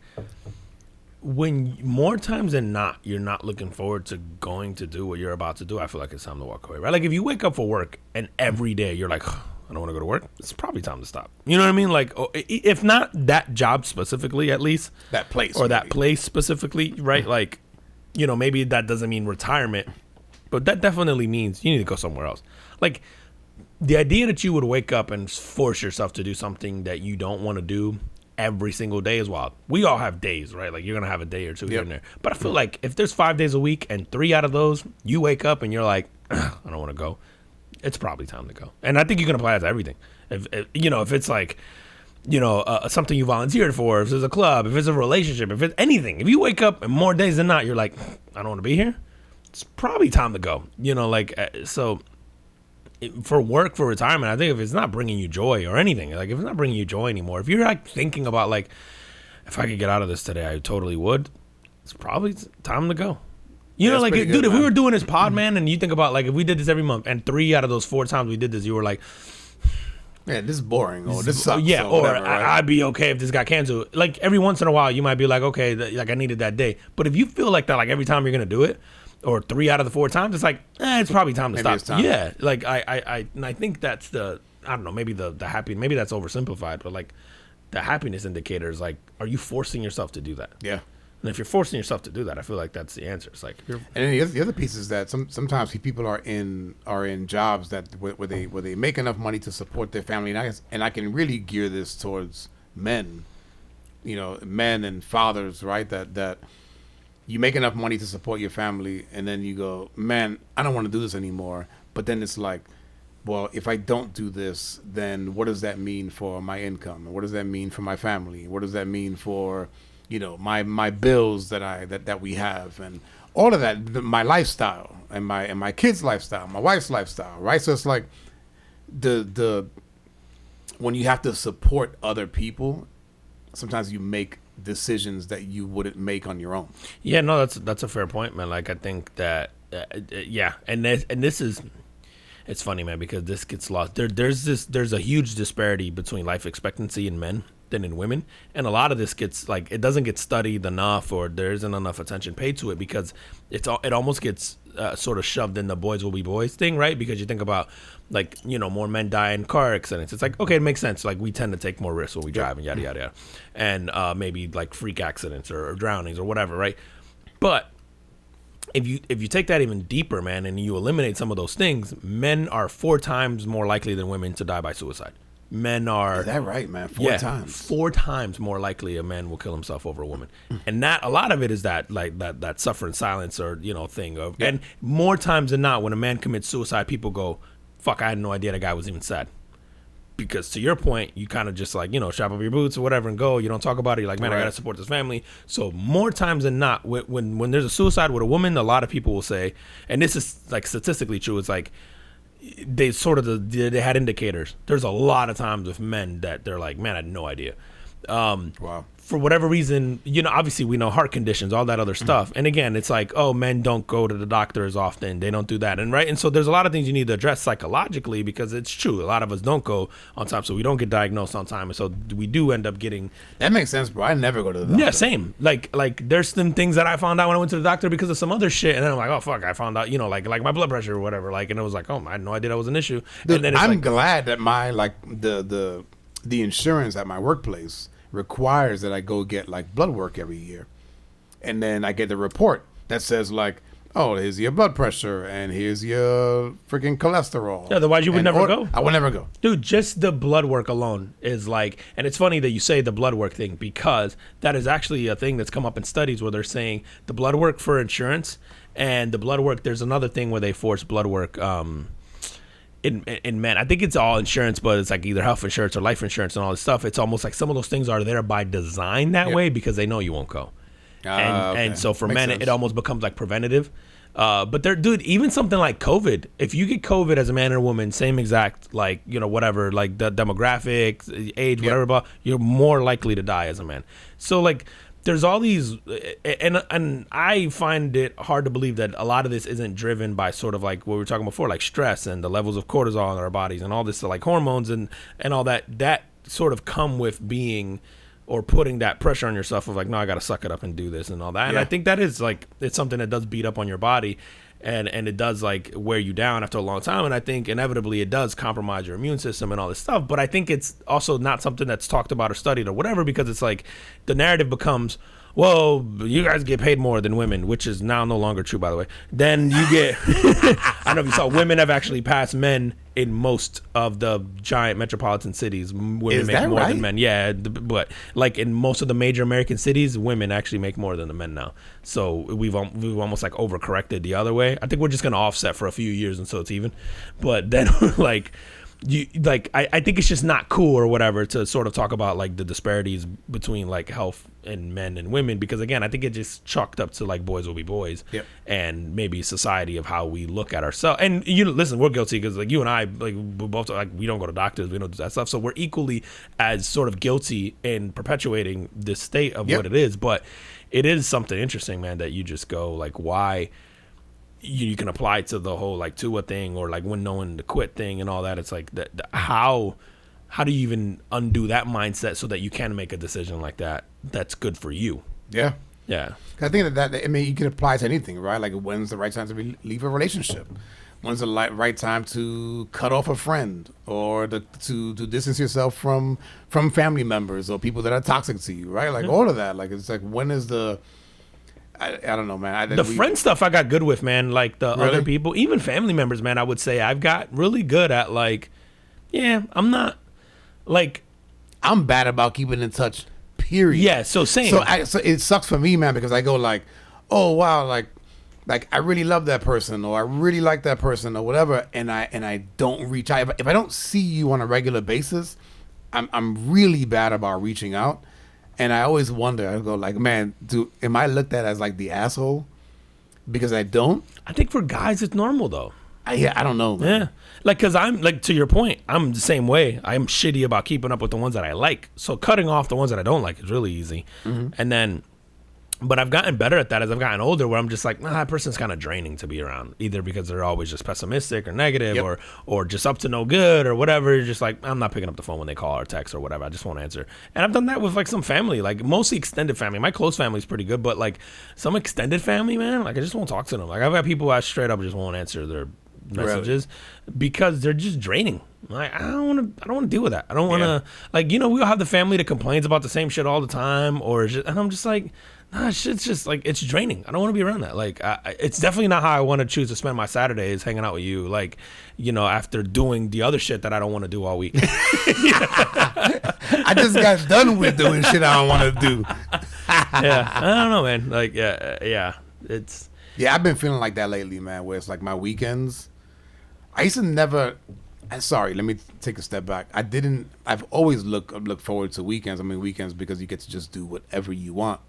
when more times than not, you're not looking forward to going to do what you're about to do, I feel like it's time to walk away, right? Like, if you wake up for work and every day you're like, I don't want to go to work, it's probably time to stop. You know what I mean? Like, if not that job specifically, at least. That place. Or that place specifically, right? Like, maybe that doesn't mean retirement, but that definitely means you need to go somewhere else. Like, the idea that you would wake up and force yourself to do something that you don't want to do every single day is wild. We all have days, right? Like, you're going to have a day or two here and there. But I feel like if there's 5 days a week and 3 out of those, you wake up and you're like, I don't want to go, it's probably time to go. And I think you can apply that to everything. If it's like, something you volunteered for, if it's a club, if it's a relationship, if it's anything, if you wake up and more days than not, you're like, I don't want to be here, it's probably time to go. For work, for retirement, I think if it's not bringing you joy or anything, like if it's not bringing you joy anymore, if you're like thinking about like, if I could get out of this today, I totally would, it's probably time to go. Like, dude, good, if we were doing this pod, man, and you think about like if we did this every month and 3 out of those 4 times we did this, you were like, man, this is boring, or this sucks. Yeah, or whatever, right? I'd be okay if this got canceled. Like, every once in a while, you might be like, okay, like I needed that day. But if you feel like that, like every time you're gonna do it, or 3 out of the 4 times, it's like, it's probably time to stop. It's time. Yeah, like I think that's the, I don't know, maybe the happy, maybe that's oversimplified, but like the happiness indicator is like, are you forcing yourself to do that? Yeah. And if you're forcing yourself to do that, I feel like that's the answer. It's like, and then the other piece is that sometimes people are in jobs that where they make enough money to support their family, and I can really gear this towards men, men and fathers, right? That you make enough money to support your family, and then you go, man, I don't want to do this anymore. But then it's like, well, if I don't do this, then what does that mean for my income? And what does that mean for my family? What does that mean for my bills that we have, and all of that, my lifestyle and my kids' lifestyle, my wife's lifestyle, right? So it's like the when you have to support other people, sometimes you make decisions that you wouldn't make on your own. Yeah, no, that's a fair point, man. Like I think that yeah, and this is it's funny, man, because this gets lost. There's a huge disparity between life expectancy in men than in women, and a lot of this gets like it doesn't get studied enough, or there isn't enough attention paid to it because it almost gets sort of shoved in the boys will be boys thing, right? Because you think about like, you know, more men die in car accidents. It's like, okay, it makes sense. Like we tend to take more risks when we drive and yada yada yada, and maybe like freak accidents or drownings or whatever, right? But if you take that even deeper, man, and you eliminate some of those things, men are 4 times more likely than women to die by suicide. Men are... Is that right, man? 4 times. 4 times more likely a man will kill himself over a woman. And that, a lot of it is that, like, that suffer in silence or, you know, thing. Of, Yeah. And more times than not, when a man commits suicide, people go, fuck, I had no idea that guy was even sad. Because to your point, you kind of just like, you know, strap up your boots or whatever and go. You don't talk about it. You're like, man, I Right. got to support this family. So more times than not, when there's a suicide with a woman, a lot of people will say, and this is like statistically true, it's like, they sort of they had indicators. There's a lot of times with men that they're like, man, I had no idea. Wow. For whatever reason, you know, obviously we know heart conditions, all that other stuff. And again, it's like, oh, men don't go to the doctor as often. They don't do that. And right. And so there's a lot of things you need to address psychologically because it's true. A lot of us don't go on time. So we don't get diagnosed on time. And so we do end up getting. That makes sense, bro. I never go to the doctor. Yeah, same. Like there's some things that I found out when I went to the doctor because of some other shit. And then I'm like, oh, fuck, I found out, you know, like my blood pressure or whatever. Like, and it was like, oh, I had no idea that was an issue. Dude, And then it's I'm like, glad that my like the insurance at my workplace requires that I go get like blood work every year, and then I get the report that says like, oh, here's your blood pressure and here's your freaking cholesterol. Yeah, otherwise you would never go. I would never go. Dude, just the blood work alone is like, and it's funny that you say the blood work thing because that is actually a thing that's come up in studies where they're saying the blood work for insurance and the blood work, there's another thing where they force blood work in men. I think it's all insurance, but it's like either health insurance or life insurance and all this stuff. It's almost like some of those things are there by design that Yep. way because they know you won't go. Okay. And so for Makes men, sense. it almost becomes like preventative. But dude, even something like COVID, if you get COVID as a man or a woman, same exact, like, you know, whatever, like the demographics, age, whatever, blah, you're more likely to die as a man. So like, there's all these, and I find it hard to believe that a lot of this isn't driven by sort of like what we were talking before, like stress and the levels of cortisol in our bodies and all this, like hormones and all that sort of come with being or putting that pressure on yourself of like, no, I got to suck it up and do this and all that. And Yeah. I think that is like, it's something that does beat up on your body and it does like wear you down after a long time. And I think inevitably it does compromise your immune system and all this stuff. But I think it's also not something that's talked about or studied or whatever, because it's like the narrative becomes, well, you guys get paid more than women, which is now no longer true, by the way. Then you get, I don't know if you saw, women have actually passed men in most of the giant metropolitan cities. Women Is make that more right? than men. Yeah, but like in most of the major American cities, women actually make more than the men now. So we've almost like overcorrected the other way. I think we're just gonna offset for a few years until it's even. But then like. I think it's just not cool or whatever to sort of talk about like the disparities between like health in men and women, because again, I think it just chalked up to like boys will be boys. Yep. And maybe society of how we look at ourselves. And you know, listen, we're guilty because like you and I, like we both like we don't go to doctors, we don't do that stuff. So we're equally as sort of guilty in perpetuating this state of Yep. what it is. But it is something interesting, man, that you just go like, why? You can apply to the whole like Tua thing or like when knowing to quit thing and all that. It's like that how do you even undo that mindset so that you can make a decision like that that's good for you? Yeah. Yeah. I think that I mean, you can apply to anything, right? Like, when's the right time to leave a relationship? When's the right time to cut off a friend or to distance yourself from family members or people that are toxic to you, right? Like all of that. Like, it's like, when is the I don't know, man. The friend stuff I got good with, man. Like the Really? other people, even family members, man. I would say I've got really good at like, yeah, I'm not like, I'm bad about keeping in touch. Period. yeah. So same. So it sucks for me, man, because I go like, oh wow, like I really love that person or I really like that person or whatever, and I don't reach out. If I don't see you on a regular basis, I'm really bad about reaching out. And I always wonder, I go like, man, am I looked at as like the asshole because I don't? I think for guys it's normal though. I don't know, man. Yeah. Like, because I'm, like, to your point, I'm the same way. I'm shitty about keeping up with the ones that I like. So cutting off the ones that I don't like is really easy. And then, but I've gotten better at that as I've gotten older, where I'm just like, nah, that person's kind of draining to be around. Either because they're always just pessimistic or negative, or just up to no good or whatever. You're just like, I'm not picking up the phone when they call or text or whatever. I just won't answer. And I've done that with like some family, like mostly extended family. My close family's pretty good, but like some extended family, man, like I just won't talk to them. Like I've got people I straight up just won't answer their messages because they're just draining. Like I don't want to deal with that. I don't want to like, you know, we all have the family that complains about the same shit all the time, or just, and I'm just like, nah, shit's just like, it's draining. I don't want to be around that. Like it's definitely not how I want to choose to spend my Saturdays, hanging out with you, like, you know, after doing the other shit that I don't want to do all week. I just got done with doing shit I don't want to do. Yeah, I don't know, man. Like it's I've been feeling like that lately, man, where it's like my weekends, I used to never. Sorry, let me take a step back. I've always look forward to weekends. I mean, weekends because you get to just do whatever you want.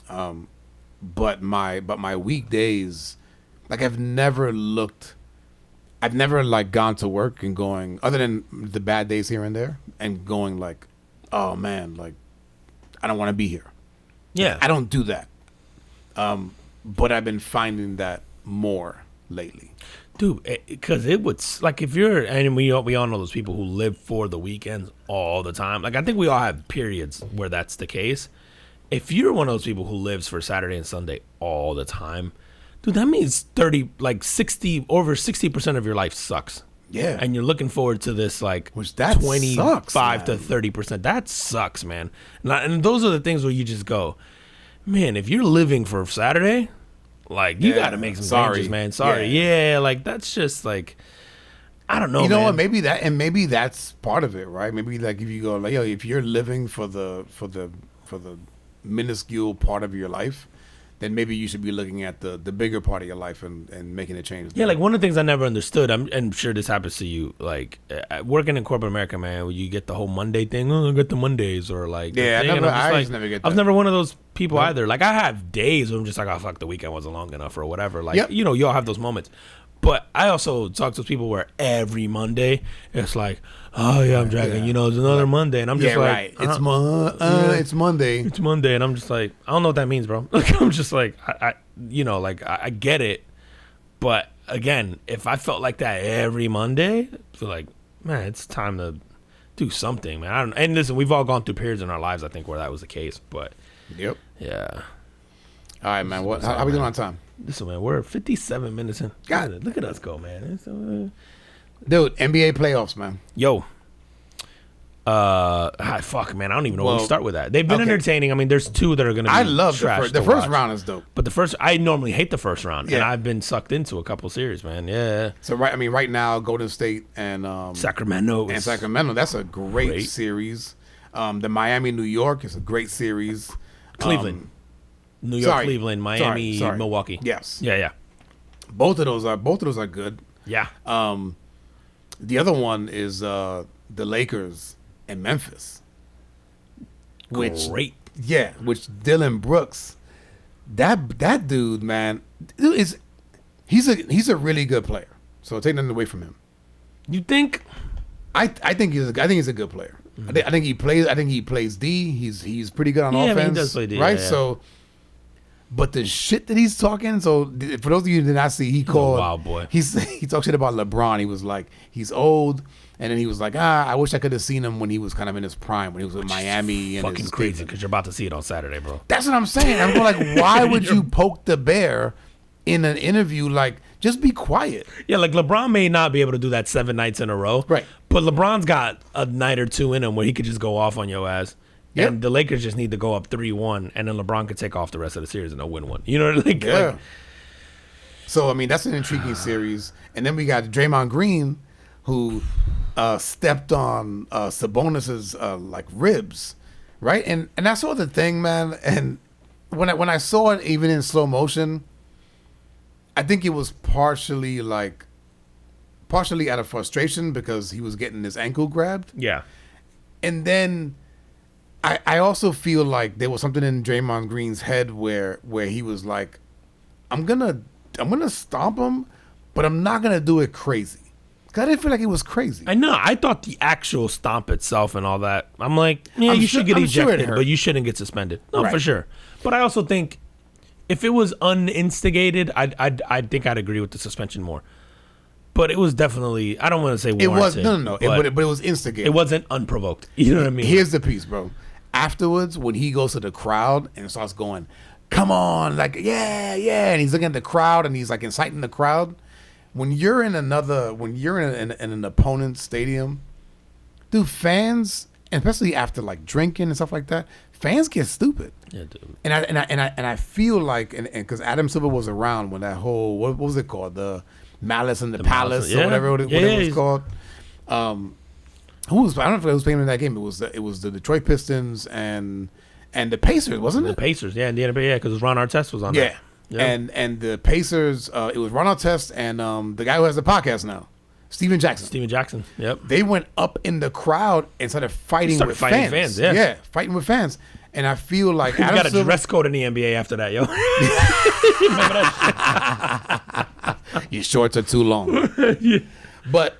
But my weekdays, like I've never like gone to work and going, other than the bad days here and there, and going like, oh man, like I don't want to be here. yeah. I don't do that. But I've been finding that more lately. Dude, because it would, like, if you're, and we all know those people who live for the weekends all the time. Like, I think we all have periods where that's the case. If you're one of those people who lives for Saturday and Sunday all the time, dude, that means over 60% of your life sucks. Yeah. And you're looking forward to this, like, Which that 25 sucks, to 30%. That sucks, man. And those are the things where you just go, man, if you're living for Saturday, like, you got to make some changes, man. Sorry. Yeah, like, that's just, like, I don't know, You know man. what? Maybe that's part of it, right? Maybe like if you go like, yo, if you're living for the minuscule part of your life, then maybe you should be looking at the bigger part of your life and making a change. Yeah, like one of the things I never understood, I'm sure this happens to you, like working in corporate America, man, where you get the whole Monday thing. Oh, I got the Mondays, or like, Yeah, the thing, I just never get that. I was never one of those people either. Like I have days where I'm just like, oh fuck, the weekend wasn't long enough or whatever. Like, Yep. you know, you all have those moments. But I also talk to people where every Monday it's like, oh yeah, I'm dragging. You know, it's another Monday, and I'm just like, right. It's Monday. It's Monday, and I'm just like, I don't know what that means, bro. Like, I'm just like, I you know, like I get it, but again, if I felt like that every Monday, I feel like, man, it's time to do something, man. I don't. And listen, we've all gone through periods in our lives, I think, where that was the case. But Yep. yeah, All right, man. How we doing on time? listen, man, we're 57 minutes in. God. Look at us go, man. It's, Dude, NBA playoffs, man. yo. Fuck, man. I don't even know where Well, to start with that. They've been okay. entertaining. I mean, there's two that are going to be I love trash the to first watch. round is dope. But I normally hate the first round, and Yeah. I've been sucked into a couple series, man. Yeah. So right now, Golden State and Sacramento. that's a great series. The Miami New York is a great series. Cleveland. New York, sorry. Cleveland, Miami, Sorry. Milwaukee. Yes. Yeah. Both of those are good. Yeah. The other one is the Lakers and Memphis. Great. Which Dylan Brooks, that dude, man, he's a really good player. So take nothing away from him. You think? I think he's a good player. I think he plays D. He's pretty good on Yeah, I offense. mean, he does play D, right? yeah. So, but the shit that he's talking. So for those of you who did not see, he called wild boy. He talked shit about LeBron. He was like, he's old, and then he was like, I wish I could have seen him when he was kind of in his prime, when he was with Miami and Fucking his crazy, Cleveland. because you're about to see it on Saturday, bro. That's what I'm saying. I'm going like, why would you poke the bear in an interview? Like, just be quiet. Yeah, like LeBron may not be able to do that 7 nights in a row. Right. But LeBron's got a night or two in him where he could just go off on your ass. Yep. And the Lakers just need to go up 3-1, and then LeBron could take off the rest of the series and they'll win one. You know what I mean? Yeah. So, I mean, that's an intriguing series. And then we got Draymond Green, who stepped on Sabonis's like ribs, right? And I saw the thing, man. And when I saw it, even in slow motion, I think it was partially out of frustration because he was getting his ankle grabbed. Yeah. And then I also feel like there was something in Draymond Green's head where he was like, I'm gonna stomp him, but I'm not gonna do it crazy. 'Cause I didn't feel like it was crazy. I know. I thought the actual stomp itself and all that. I'm like, yeah, I'm you sure- should get I'm sure it ejected, hurt. but you shouldn't get suspended. No, Right. for sure. But I also think if it was uninstigated, I think I'd agree with the suspension more. But it was definitely, I don't want to say It was warranted, no. but But it was instigated. it wasn't unprovoked. You know what I mean? Here's the piece, bro. Afterwards, when he goes to the crowd and starts going, "Come on, like yeah, yeah," and he's looking at the crowd and he's like inciting the crowd. When you're in an opponent's stadium, dude, fans, and especially after like drinking and stuff like that, fans get stupid. Yeah, dude. And I feel like, and because Adam Silver was around when that whole what was it called, the Malice in the Palace Malice, yeah. or whatever it Yeah, was he's- called. Who was, I don't know if it was playing in that game. It was the Detroit Pistons and the Pacers, wasn't The it? Pacers, yeah, in the NBA, yeah, because Ron Artest was on Yeah. there. Yeah. And the Pacers, it was Ron Artest and the guy who has the podcast now, Steven Jackson. Steven Jackson, yep. They went up in the crowd and started fighting Started with fighting fans. fans, yeah. fighting with fans. And I feel like You Adam got a Silver, dress code in the NBA after that, yo. Remember that shit? your shorts are too long. Yeah. But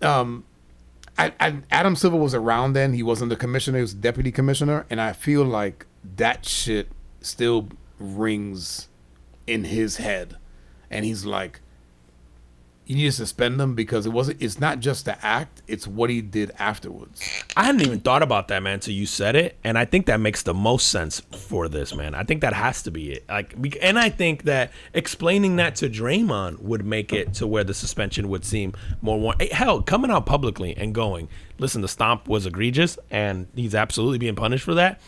Adam Silver was around then. He wasn't the commissioner. He was the deputy commissioner. And I feel like that shit still rings in his head. And he's like, you need to suspend him because it's not just the act, it's what he did afterwards. I hadn't even thought about that, man, until you said it, and I think that makes the most sense for this, man. I think that has to be it. And I think that explaining that to Draymond would make it to where the suspension would seem more hell, coming out publicly and going, listen, the stomp was egregious, and he's absolutely being punished for that.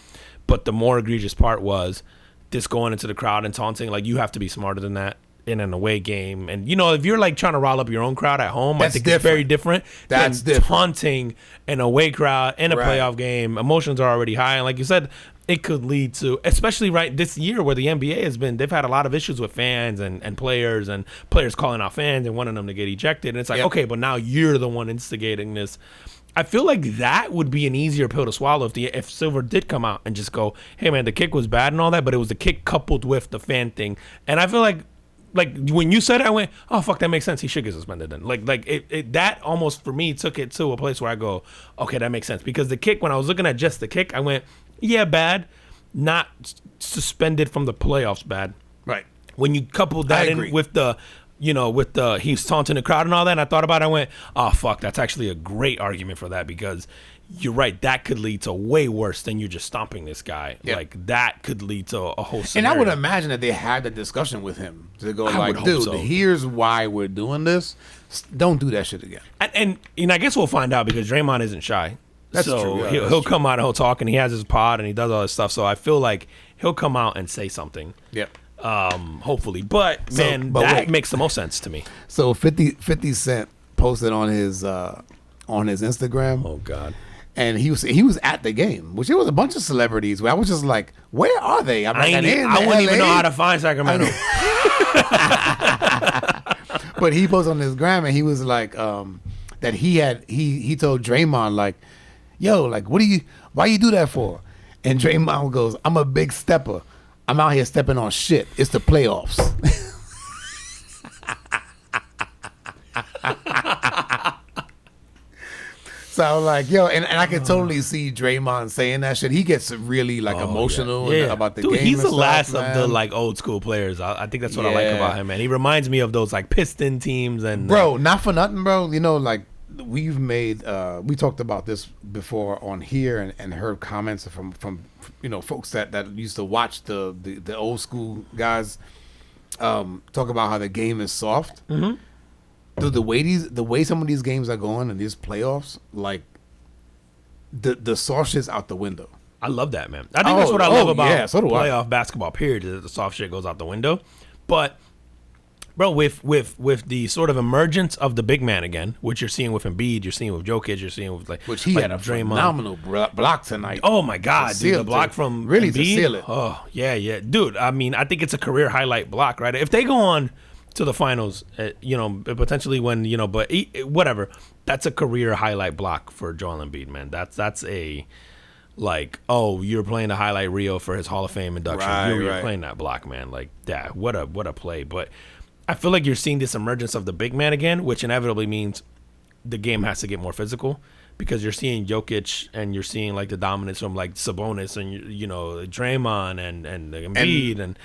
But the more egregious part was this going into the crowd and taunting, like, you have to be smarter than that in an away game. And, if you're, like, trying to rile up your own crowd at home, That's I think different. it's very different That's than different. taunting an away crowd in a Right. playoff game. Emotions are already high. And like you said, it could lead to, especially right this year where the NBA they've had a lot of issues with fans and players calling out fans and wanting them to get ejected. And it's like, Yep. okay, but now you're the one instigating this. I feel like that would be an easier pill to swallow if Silver did come out and just go, hey, man, the kick was bad and all that, but it was the kick coupled with the fan thing. And I feel like when you said it, I went, oh, fuck, that makes sense. He should get suspended then. That almost, for me, took it to a place where I go, okay, that makes sense. Because the kick, when I was looking at just the kick, I went, yeah, bad. Not suspended from the playoffs, bad. Right. When you coupled that I in agree. with he's taunting the crowd and all that, and I thought about it, I went, oh, fuck, that's actually a great argument for that because you're right, that could lead to way worse than you just stomping this guy. Yeah. Like, that could lead to a whole And scenario. I would imagine that they had that discussion with him to go I like, would hope dude, so. here's why we're doing this. Don't do that shit again. And I guess we'll find out because Draymond isn't shy. That's so true, yeah, he'll, that's he'll true. come out and he'll talk, and he has his pod and he does all this stuff. So I feel like he'll come out and say something. Yep. Hopefully. But So, man, but that wait. makes the most sense to me. So 50 Cent posted on his Instagram. Oh God. And he was at the game, which it was a bunch of celebrities. Where I was just like, "Where are they?" I'm like, I wouldn't even know how to find Sacramento. But he posted on his gram, and he was like, that he told Draymond like, "Yo, like, why you do that for?" And Draymond goes, "I'm a big stepper. I'm out here stepping on shit. It's the playoffs." So I was like, yo, and I could totally see Draymond saying that shit. He gets really like emotional about the Dude, game. he's and the stuff, last man. of the like old school players. I think that's what I like Yeah. about him, man. He reminds me of those like Piston teams and Bro, not for nothing, bro. Like we've made we talked about this before on here and heard comments from folks that used to watch the old school guys talk about how the game is soft. Mm-hmm. Dude, the way some of these games are going in these playoffs, like the soft shit's out the window. I love that, man. I think that's what I love about yeah, so do I. playoff basketball. Period. Is that the soft shit goes out the window, but. Bro, with the sort of emergence of the big man again, which you're seeing with Embiid, you're seeing with Jokic, you're seeing with Which he like had a Draymond. phenomenal block tonight. Oh my God, To dude, seal the block it. from Really to Embiid? seal it. Oh yeah, dude. I mean, I think it's a career highlight block, right? If they go on to the finals, potentially when but whatever, that's a career highlight block for Joel Embiid, man. That's a like, oh, you're playing the highlight reel for his Hall of Fame induction. Right, you're right. playing that block, man. Like that. What a play, but. I feel like you're seeing this emergence of the big man again, which inevitably means the game has to get more physical because you're seeing Jokic and you're seeing like the dominance from like Sabonis and you know Draymond and Embiid and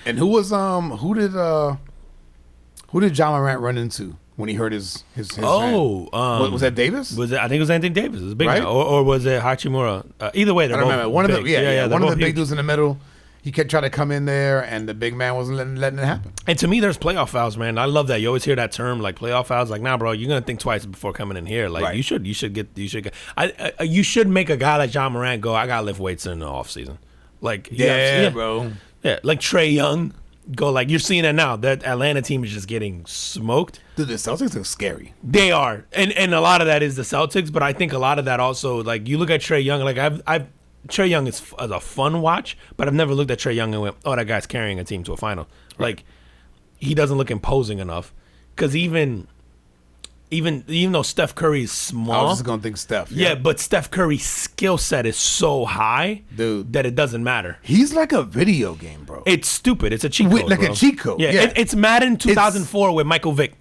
who did John Morant run into when he hurt his hand? Was that Davis? I think it was Anthony Davis. It was a big Right? man. Or was it Hachimura? Either way, they're I don't both remember. One of the big. one of the big big dudes in the middle. He kept trying to come in there, and the big man wasn't letting it happen. And to me, there's playoff fouls, man. I love that. You always hear that term, like playoff fouls. Like, nah, bro, you're gonna think twice before coming in here. Like, Right. you should make a guy like John Morant go. I gotta lift weights in the off season. Like, Bro. yeah, like Trey Young go. Like you're seeing that now. That Atlanta team is just getting smoked. Dude, the Celtics are scary. They are, and a lot of that is the Celtics, but I think a lot of that also, like you look at Trey Young. Like I've Trey Young is a fun watch, but I've never looked at Trey Young and went, "Oh, that guy's carrying a team to a final." Right. Like, he doesn't look imposing enough. Because even though Steph Curry is small, I was just gonna think Steph. yeah, but Steph Curry's skill set is so high, Dude. that it doesn't matter. He's like a video game, bro. It's stupid. It's a cheat Wait, code, like bro. a cheat code, Yeah, yeah. It's Madden 2004 with Michael Vick.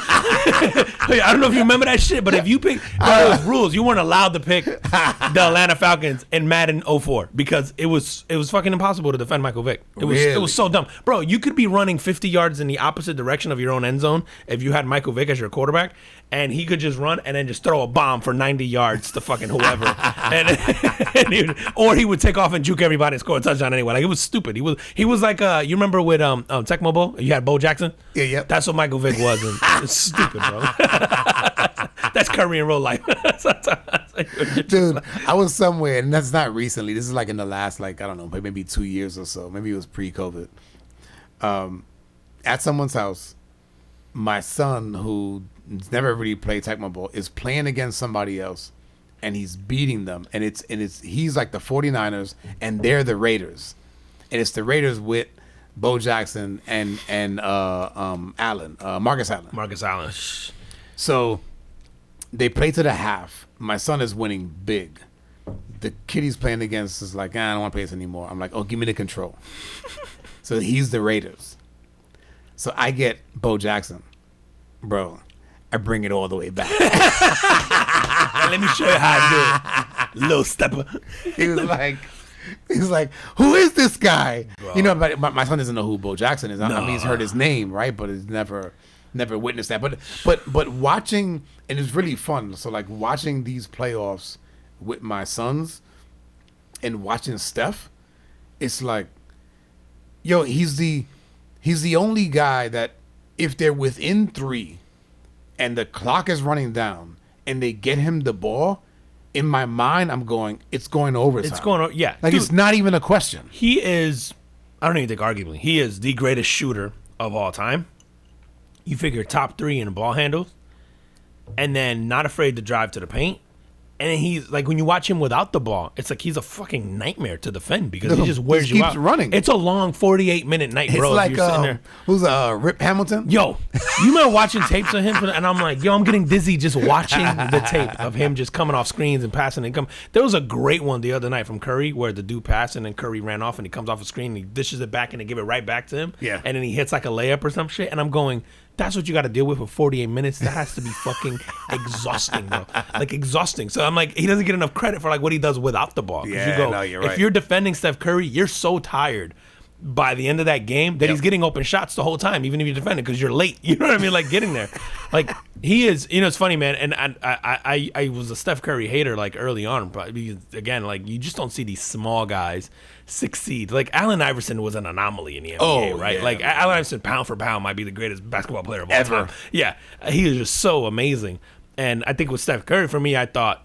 I don't know if you remember that shit, but if you pick those rules, you weren't allowed to pick the Atlanta Falcons in Madden 04 because it was fucking impossible to defend Michael Vick. It Really? was so dumb, bro. You could be running 50 yards in the opposite direction of your own end zone if you had Michael Vick as your quarterback, and he could just run and then just throw a bomb for 90 yards to fucking whoever, or he would take off and juke everybody and score a touchdown anyway. Like it was stupid. He was like you remember with Tecmo Bowl? You had Bo Jackson. Yeah. That's what Michael Vick was. And it's stupid, bro. That's Curry in real life. Dude, I was somewhere, and that's not recently. This is like in the last, like, I don't know, maybe 2 years or so. Maybe it was pre-COVID. At someone's house, my son, who's never really played Tecmo Bowl, is playing against somebody else, and he's beating them. And he's like the 49ers, and they're the Raiders. And it's the Raiders with Bo Jackson and Marcus Allen. Marcus Allen. So they play to the half. My son is winning big. The kid he's playing against is like, I don't want to play this anymore. I'm like, oh, give me the control. So he's the Raiders. So I get Bo Jackson. Bro, I bring it all the way back. Let me show you how I do it. Little stepper. He's like, who is this guy? Bro. You know, but my son doesn't know who Bo Jackson is. I No. mean, he's heard his name, right? But he's never witnessed that. But watching, and it's really fun. So like watching these playoffs with my sons and watching Steph, it's like, yo, he's the only guy that if they're within 3 and the clock is running down and they get him the ball, in my mind, I'm going, it's going overtime. It's going, yeah. Like, Dude, it's not even a question. he is, I don't even think arguably, he is the greatest shooter of all time. You figure top 3 in ball handles, and then not afraid to drive to the paint. And then he's like, when you watch him without the ball, it's like he's a fucking nightmare to defend because he just wears He you keeps out. running. It's a long 48-minute night, It's bro. if like, you're sitting there. who's Rip Hamilton? Yo, you remember watching tapes of him? And I'm like, yo, I'm getting dizzy just watching the tape of him just coming off screens and passing and come. There was a great one the other night from Curry where the dude passed and then Curry ran off and he comes off a screen and he dishes it back and they give it right back to him. Yeah. And then he hits like a layup or some shit. And I'm going, that's what you got to deal with for 48 minutes. That has to be fucking exhausting, bro. Like exhausting. So I'm like, he doesn't get enough credit for like what he does without the ball. 'Cause Yeah, you go, no, you're if right. you're defending Steph Curry, you're so tired by the end of that game that he's getting open shots the whole time, even if you're defending, because you're late. You know what I mean? Like getting there. Like he is, you know, it's funny, man. And I was a Steph Curry hater like early on, but because, again, like you just don't see these small guys succeed. Like Allen Iverson was an anomaly in the NBA, Oh, right? yeah, Like man. Allen Iverson, pound for pound, might be the greatest basketball player of all Ever. time. Yeah, he was just so amazing. And I think with Steph Curry, for me, I thought,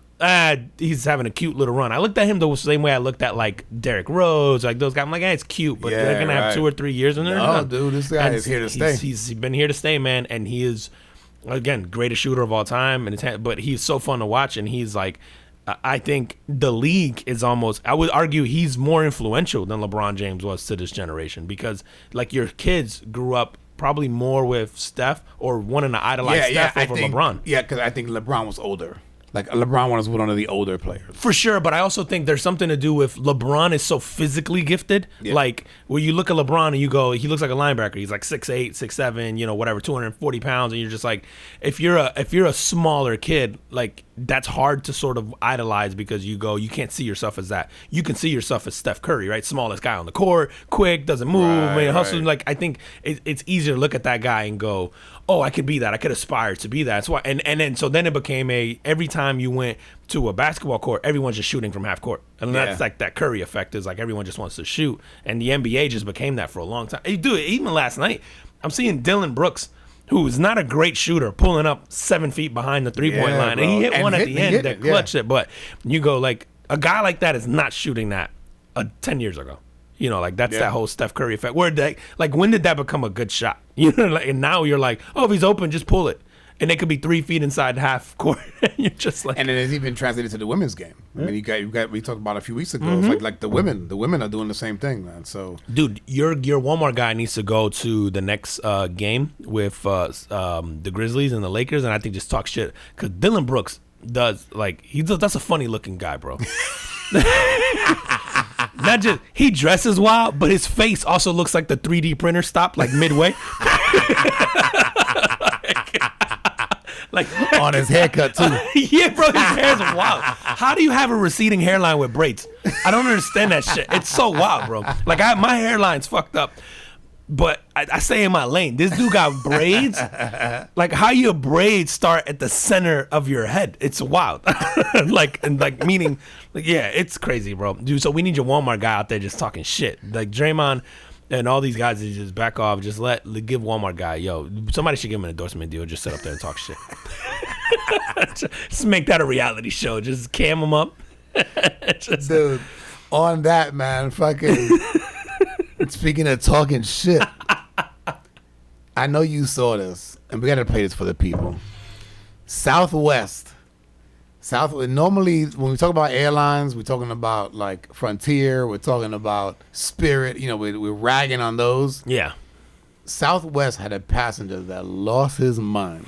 he's having a cute little run. I looked at him the same way I looked at like Derrick Rose, like those guys. I'm like, it's cute, but Yeah, they're gonna have right. 2 or 3 years in there. No, dude, this guy And is here to stay. He's been here to stay, man, and he is again greatest shooter of all time. And but he's so fun to watch, and he's like, I think the league is almost, I would argue he's more influential than LeBron James was to this generation because like your kids grew up probably more with Steph or wanting to idolize Steph over LeBron. Yeah, because I think LeBron was older. Like LeBron was one of the older players. For sure, but I also think there's something to do with LeBron is so physically gifted. Yeah. Like, where you look at LeBron and you go, he looks like a linebacker. He's like 6'8", 6'7", whatever, 240 pounds. And you're just like, if you're a smaller kid, like, that's hard to sort of idolize because you can't see yourself as that. You can see yourself as Steph Curry, right? Smallest guy on the court, quick, doesn't move, hustles. Like, I think it's easier to look at that guy and go, oh, I could be that. I could aspire to be that. That's why. And then it became every time you went to a basketball court, everyone's just shooting from half court. And that's like that Curry effect is like everyone just wants to shoot. And the NBA just became that for a long time. Hey, dude, even last night, I'm seeing Dylan Brooks, who is not a great shooter, pulling up 7 feet behind the 3-point line. Bro. And he hit one at the end that clutched yeah. it. But you go, like, a guy like that is not shooting that 10 years ago. Like that's that whole Steph Curry effect. When did that become a good shot? Like, and now you're like, oh, if he's open, just pull it. And they could be 3 feet inside half court. You're just like, and then it's even translated to the women's game. I mean, you got we talked about a few weeks ago. It's like the women are doing the same thing, man. So, dude, your Walmart guy needs to go to the next game with the Grizzlies and the Lakers, and I think just talk shit because Dylan Brooks that's a funny looking guy, bro. Not just he dresses wild, but his face also looks like the 3D printer stopped like midway. like on his haircut too. Yeah, bro, his hair's wild. How do you have a receding hairline with braids? I don't understand that shit. It's so wild, bro. Like my hairline's fucked up. But I stay in my lane. This dude got braids. Like how your braids start at the center of your head. It's wild. Meaning, yeah, it's crazy, bro. Dude, so we need your Walmart guy out there just talking shit. Like Draymond and all these guys just back off. Just give Walmart guy, somebody should give him an endorsement deal. Just sit up there and talk shit. Just make that a reality show. Just cam him up. Dude, on that, man, fucking... Speaking of talking shit, I know you saw this, and we gotta play this for the people. Southwest. Normally, when we talk about airlines, we're talking about like Frontier, we're talking about Spirit. We're ragging on those. Yeah. Southwest had a passenger that lost his mind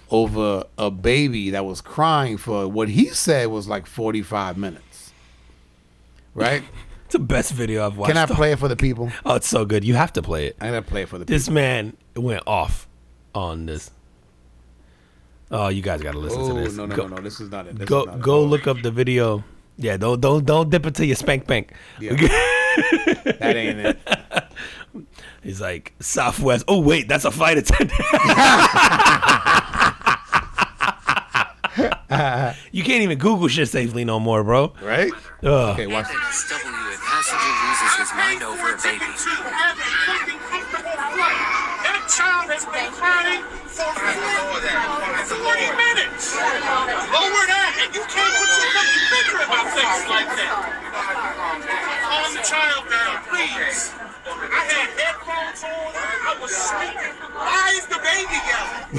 over a baby that was crying for what he said was like 45 minutes. Right? It's the best video I've watched. Can I play it for the people? Oh, it's so good. You have to play it. I'm going to play it for the people. This man went off on this. Oh, you guys got to listen to this. No. This is not it. Go look up the video. Yeah, don't dip into your spank bank. Yeah. That ain't it. He's like, Southwest. Oh, wait, that's a flight attendant. You can't even Google shit safely no more, bro. Right? Okay, watch this. Passenger loses his mind over a baby. That child has been crying for 40 minutes. Lower that, and you can't put your fucking finger about things like that. Calm the child down, please. I had headphones on. I was sleeping. Why is the baby yelling?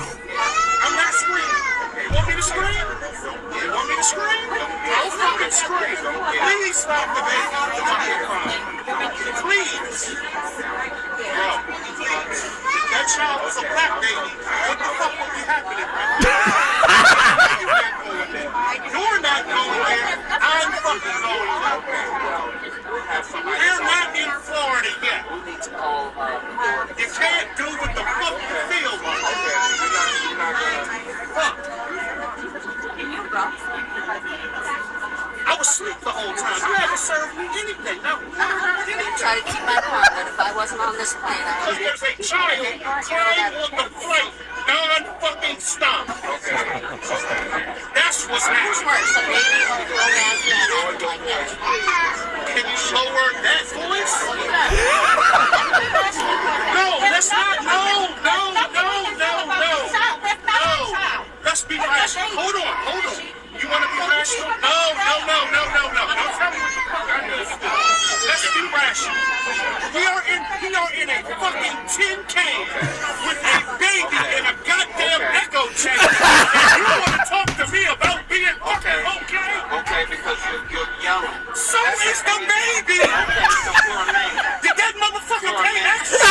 I'm not screaming. You want me to scream? You want me to scream? I'll fucking scream. Please stop the baby from fucking crying. Please. Bro, please. That child was a black baby. What the fuck would be happening right now? You're not going there. I'm fucking going there. We're not in Florida yet. You can't do what the fuck you feel like. Fuck. I was asleep the whole time. You haven't served me anything. No, anything. Try to keep my appointment. If I wasn't on this plane, I would. There's a child crying on the plane, non-fucking stop. That's what's Who's happening. worse, a baby or a grown-ass man acting like that? Can you lower that voice? No, let's not. No. Let's be rational. Hold on. You want to be rational? No. Don't tell me what the fuck I need to do. Let's be rational. We are in a fucking tin can with a baby in a goddamn echo chamber. And you want to talk to me about being fucking okay? Okay, because you're yelling. So is the baby. Did that motherfucker pay extra?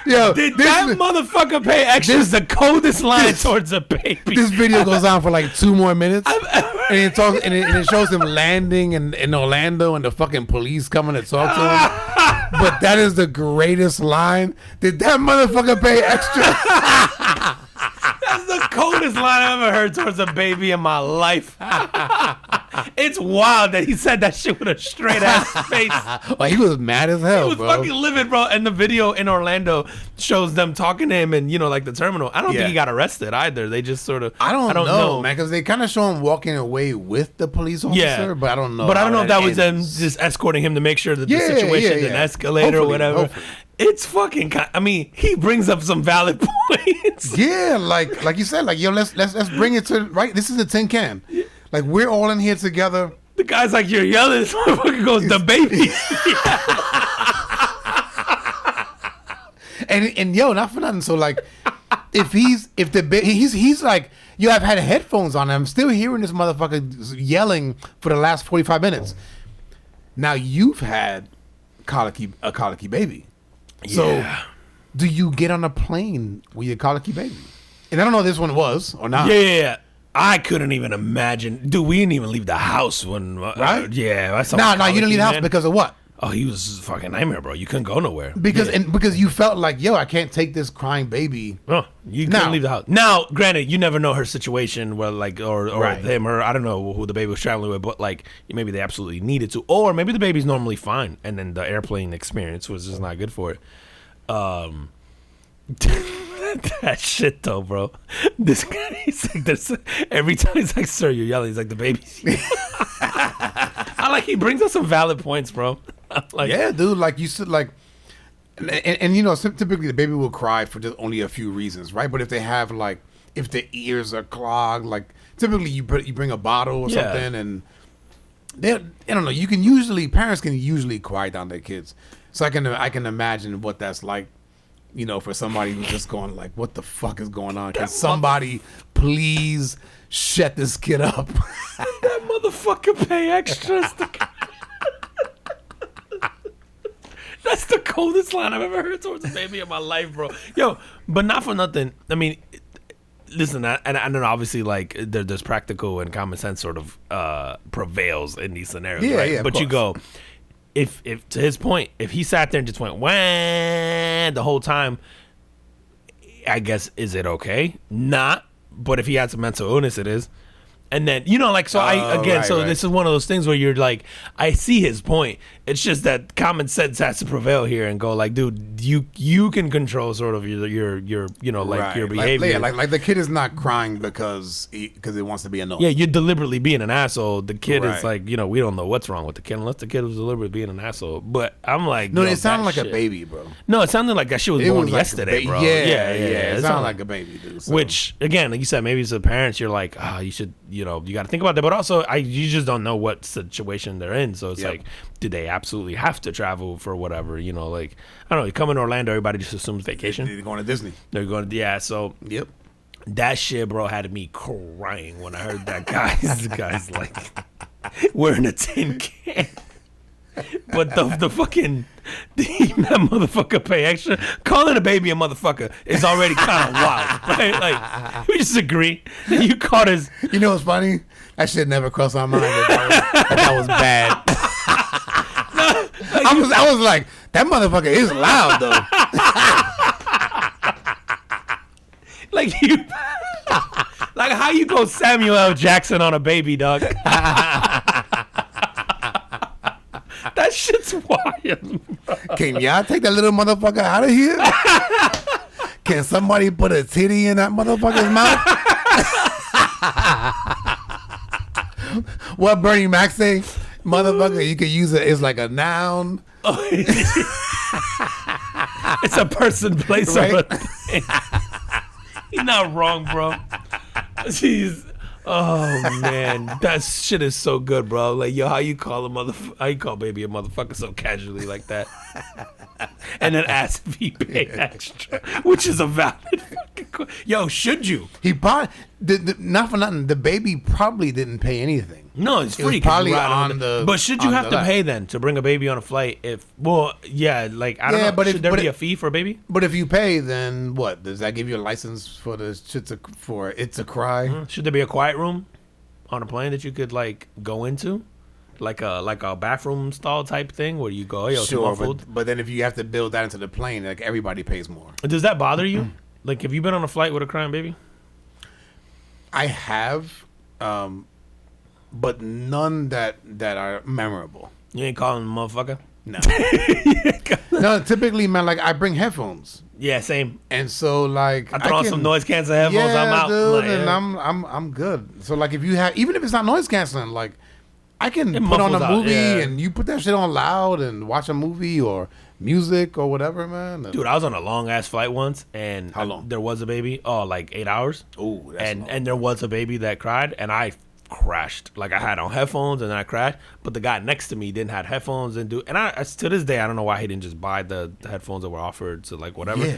Yo, Did that motherfucker pay extra? This is the coldest line towards a baby. This video goes on for like 2 more minutes, and it shows him landing in Orlando, and the fucking police coming to talk to him. But that is the greatest line. Did that motherfucker pay extra? That's the coldest line I've ever heard towards a baby in my life. It's wild that he said that shit with a straight ass face. Like, he was mad as hell, He was bro. fucking livid, bro. And the video in Orlando shows them talking to him and, like the terminal. I don't think he got arrested either. They just sort of. I don't know, man, because they kind of show him walking away with the police officer, but I don't know. But I don't know if that was them ends. just escorting him to make sure that the situation didn't escalate or whatever. Hopefully. It's fucking. I mean, he brings up some valid points. Yeah, like you said, like, yo, let's bring it to right. This is a tin can. Like, we're all in here together. The guy's like, you're yelling. This motherfucker goes, the baby. and yo, not for nothing. So like, he's like, yo, I've had headphones on. I'm still hearing this motherfucker yelling for the last 45 minutes. Now you've had a colicky baby. So do you get on a plane with your colicky baby? And I don't know if this one was or not. Yeah. I couldn't even imagine. Dude, we didn't even leave the house when. Right? Yeah. No, you didn't leave the house because of what? Oh, he was a fucking nightmare, bro. You couldn't go nowhere. Because you felt like, yo, I can't take this crying baby. Oh, you couldn't leave the house. Now, granted, you never know her situation, where like, or him, or I don't know who the baby was traveling with, but like maybe they absolutely needed to, or maybe the baby's normally fine, and then the airplane experience was just not good for it. That shit though, bro. This guy, he's like, every time he's like, "Sir, you're yelling." He's like, "The baby's." I like he brings up some valid points, bro. Like, yeah, dude. Like you said, like, and typically the baby will cry for just only a few reasons, right? But if they have like, if the ears are clogged, like typically you bring a bottle or something, and I don't know. Parents can usually quiet down their kids, so I can imagine what that's like. For somebody who's just going like, what the fuck is going on? Can somebody please shut this kid up? That motherfucker pay extras. That's the coldest line I've ever heard towards a baby in my life, bro. Yo, but not for nothing. I mean, listen, and I know obviously like there's practical and common sense sort of prevails in these scenarios, right? Yeah, but you go. If to his point, if he sat there and just went wah the whole time, I guess, is it okay? Not. But if he had some mental illness, it is. And then, this is one of those things where you're like, I see his point. It's just that common sense has to prevail here and go like, dude, you can control sort of your your behavior. Like the kid is not crying because it wants to be annoying. Yeah, you're deliberately being an asshole. The kid is like, we don't know what's wrong with the kid unless the kid was deliberately being an asshole. But I'm like, no, it sounded like a baby, bro. No, it sounded like that shit was born yesterday, bro. Yeah. It sounded like a baby, dude. So. Which, again, like you said, maybe as a parents, you're like, you should, you got to think about that. But also, you just don't know what situation they're in. So it's like, do they absolutely have to travel for whatever? Like, I don't know. You come in Orlando, everybody just assumes vacation. They're going to Disney. They're going to, so. Yep. That shit, bro, had me crying when I heard that guy's like wearing a tin can. But the fucking that motherfucker pay extra. Calling a baby a motherfucker is already kind of wild, right? Like, we just agree that you caught his. You know what's funny? That shit never crossed my mind that was bad. I was like, that motherfucker is loud though. Like you, like how you go Samuel L. Jackson on a baby, dog? That shit's wild. Can y'all take that little motherfucker out of here? Can somebody put a titty in that motherfucker's mouth? What Bernie Mac say? Motherfucker, you could use it as like a noun. It's a person, place, right? Or a thing. You're not wrong, bro. Jeez. Oh man, that shit is so good, bro. Like, yo, how you call baby a motherfucker so casually like that? And then ask if he paid extra, which is a valid fucking question. Yo, should you? He probably not for nothing. The baby probably didn't pay anything. No, it's It was free. 'cause probably you ride on the- But should you on have the to lap. pay then to bring a baby on a flight? If yeah, like I don't Yeah, know. but Should if- there but be it- a fee for a baby? But if you pay, then what? Does that give you a license for the shit for it to cry? Should there be a quiet room on a plane that you could like go into, like a bathroom stall type thing where you go, hey, yo, it's Sure, muffled. but then if you have to build that into the plane, like everybody pays more. Does that bother you? Like, have you been on a flight with a crying baby? I have, but none that are memorable. You ain't calling them motherfucker. No, no. Typically, man, like I bring headphones, Yeah, same. and so like I throw on some noise canceling headphones. Yeah, I'm out. dude, Like, and yeah. I'm good. So like, if you have, even if it's not noise canceling, like I can It put on a muffles out, movie yeah. and you put that shit on loud and watch a movie or music or whatever, man. And- Dude, I was on a long ass flight once, and How long? there was a baby. Oh, like 8 hours. Ooh, that's long. and there was a baby that cried, and I crashed. Like I had on headphones, and then I crashed. But the guy next to me didn't have headphones, and I to this day I don't know why he didn't just buy the headphones that were offered to like whatever. Yeah.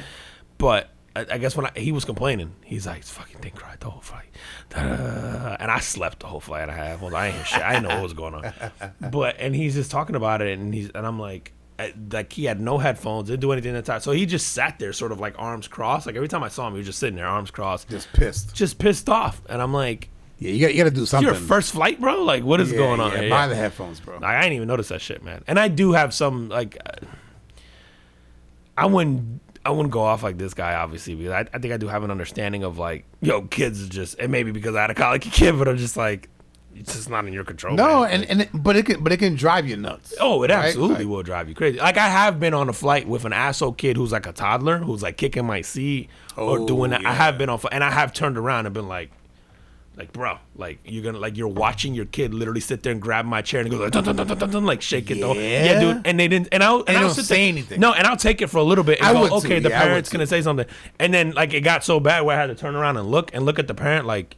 But I guess when he was complaining, he's like, "This fucking thing cried the whole flight," and I slept the whole flight. I had headphones. I ain't hear shit. I didn't know what was going on. And he's just talking about it, and I'm like. Like he had no headphones, didn't do anything at the time, so he just sat there, sort of like arms crossed. Like every time I saw him, he was just sitting there, arms crossed, just pissed. off. And I'm like, Yeah, you got to do "It's something. your first flight, bro? Like, what is Yeah, going on?" yeah, here? buy the headphones, bro. Like, I didn't even notice that shit, man. And I do have some like, I wouldn't go off like this guy, obviously, because I think I do have an understanding of like, yo, kids are just, and maybe because I had a colicky kid, but I'm just like, it's just not in your control. No, man. but it can drive you nuts. Oh, it right? absolutely Like- will drive you crazy. Like I have been on a flight with an asshole kid who's like a toddler, who's like kicking my seat or Oh, doing that. I yeah. have been on, and I have turned around and been like, bro, like you're watching your kid literally sit there and grab my chair and go like, dun, dun, dun, dun, dun, dun, like shake it though. Yeah? Yeah, dude. And they didn't, and I'll they don't sit say there- anything. No, and I'll take it for a little bit and I go, would too, okay, the yeah, I would parent's too. gonna say something, and then like it got so bad where I had to turn around and look at the parent like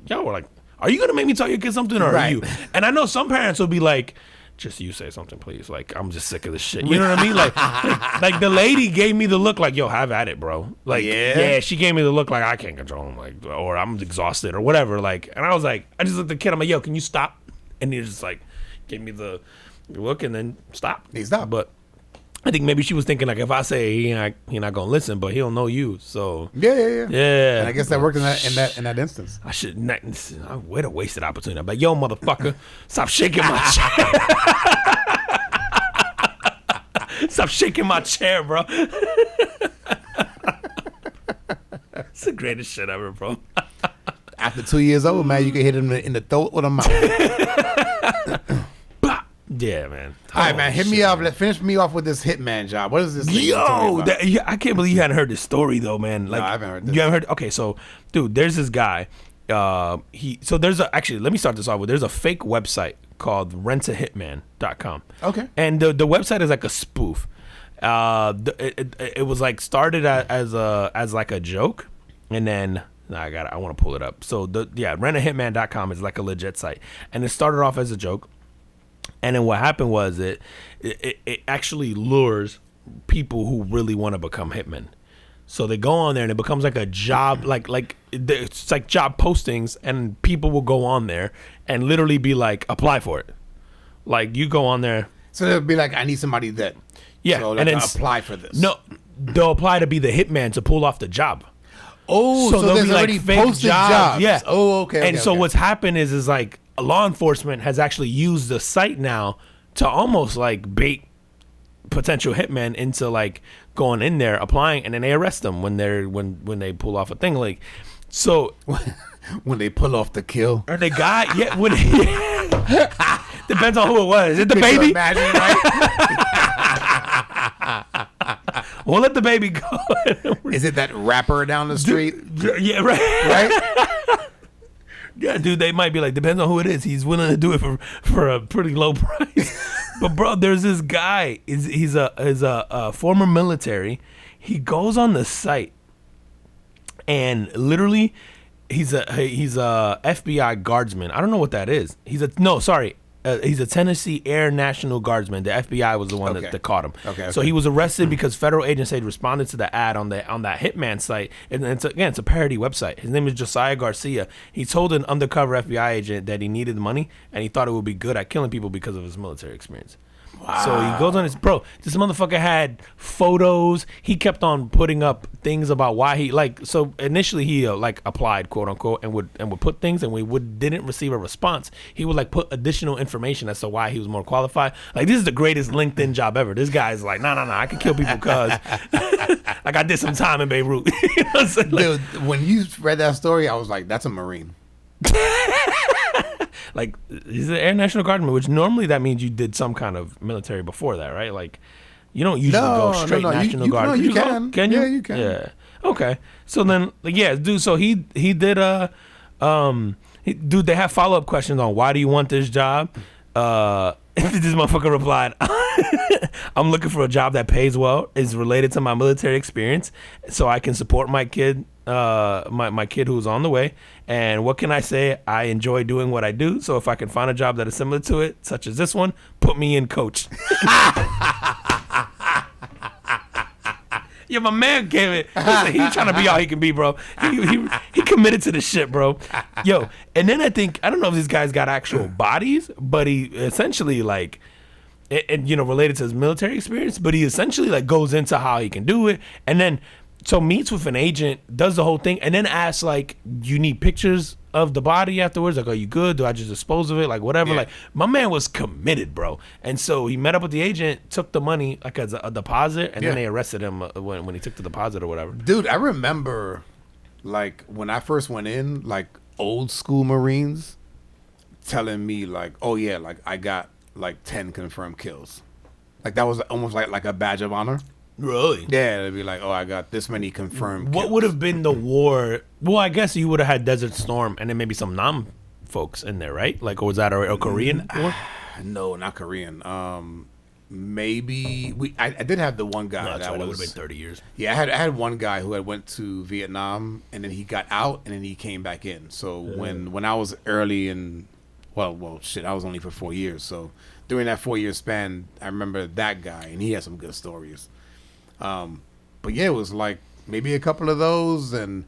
yo, like, are you gonna make me tell your kid something or are Right. you? And I know some parents will be like, just you say something, please. Like, I'm just sick of this shit. You know what I mean? Like the lady gave me the look like, yo, have at it, bro. Like, Yeah? she gave me the look like I can't control him, like, or I'm exhausted or whatever. Like, and I was like, I just looked at the kid. I'm like, yo, can you stop? And he just like gave me the look and then stopped. He stopped. But I think maybe she was thinking like, if I say he not gonna listen, but he don't know you, so Yeah. yeah. And I guess that worked in that instance. I should not. What a wasted opportunity. I'm like, yo, motherfucker, stop shaking my chair. Stop shaking my chair, bro. It's the greatest shit ever, bro. After 2 years old, man, you can hit him in the throat or the mouth. Bah. Yeah, man. All right, Oh, man, hit me shit, off. man. Finish me off with this hitman job. What is this? thing you told Yo, me about? I can't believe you hadn't heard this story though, man. Like, I haven't heard this. You haven't heard? Okay, so, dude, there's this guy. Actually, let me start this off with. There's a fake website called rentahitman.com. Okay. And the website is like a spoof. It was like started as like a joke, and then I want to pull it up. So rentahitman.com is like a legit site, and it started off as a joke. And then what happened was it actually lures people who really want to become hitmen. So they go on there and it becomes like a job, it's like job postings, and people will go on there and literally be like, apply for it. Like you go on there. So it'll be like, I need somebody that. Yeah, So like, and then apply for this. No, they'll apply to be the hitman to pull off the job. Oh, so there'll there's be, like, already fake posted jobs. Yeah. Oh, okay. And so what's happened is like law enforcement has actually used the site now to almost like bait potential hitmen into like going in there applying, and then they arrest them when they pull off a thing like. So when they pull off the kill. or the guy, yeah, when depends on who it was. Is it the Can you baby? imagine, right? We'll let the baby go. Is it that rapper down the street? Yeah, right. Right? Yeah, dude, they might be like, depends on who it is. He's willing to do it for a pretty low price. But bro, there's this guy. He's a former military. He goes on the site, and literally, he's a FBI guardsman. I don't know what that is. He's a Tennessee Air National Guardsman. The FBI was the one Okay. that caught him. Okay, So okay. he was arrested because federal agents had responded to the ad on that hitman site, and it's a parody website. His name is Josiah Garcia. He told an undercover FBI agent that he needed money, and he thought it would be good at killing people because of his military experience. So he goes on his this motherfucker had photos. He kept on putting up things about why he so initially he applied, quote unquote, and would put things, and didn't receive a response. He would put additional information as to why he was more qualified. This is the greatest LinkedIn job ever. This guy's like, no, I can kill people because I did some time in Beirut. You know what I'm saying? Dude, when you read that story, I was like, that's a Marine. He's an Air National Guardsman, which normally that means you did some kind of military before that, right? You don't usually go straight National Guard. No, you can. Can you? Yeah, you can. Yeah. Okay. So then, dude. So he did dude. They have follow up questions on why do you want this job. This motherfucker replied, I'm looking for a job that pays well, is related to my military experience, so I can support my kid, my kid who's on the way. And what can I say? I enjoy doing what I do. So if I can find a job that is similar to it, such as this one, put me in, coach. Yeah, my man gave it. Listen, he's trying to be all he can be, bro. He committed to the shit, bro. Yo, and then I don't know if this guy's got actual bodies, but he essentially related to his military experience, but he essentially goes into how he can do it, and then so meets with an agent, does the whole thing, and then asks you need pictures of the body afterwards? Are you good? Do I just dispose of it? Whatever. Yeah. My man was committed, bro. And so he met up with the agent, took the money as a deposit, and then they arrested him when he took the deposit or whatever. Dude, I remember when I first went in, old school Marines telling me oh yeah, I got 10 confirmed kills. That was almost like a badge of honor. Really? Yeah, it'd be oh, I got this many confirmed What kills. would have been the war? Well, I guess you would have had Desert Storm and then maybe some Nam folks in there, right? Or was that a Korean war? No, not Korean. Maybe I did have the one guy No, that would was have been 30 years. Yeah, I had one guy who had went to Vietnam and then he got out and then he came back in. So when I was early in well shit, I was only for 4 years. So during that 4-year span, I remember that guy and he had some good stories. But yeah, it was maybe a couple of those and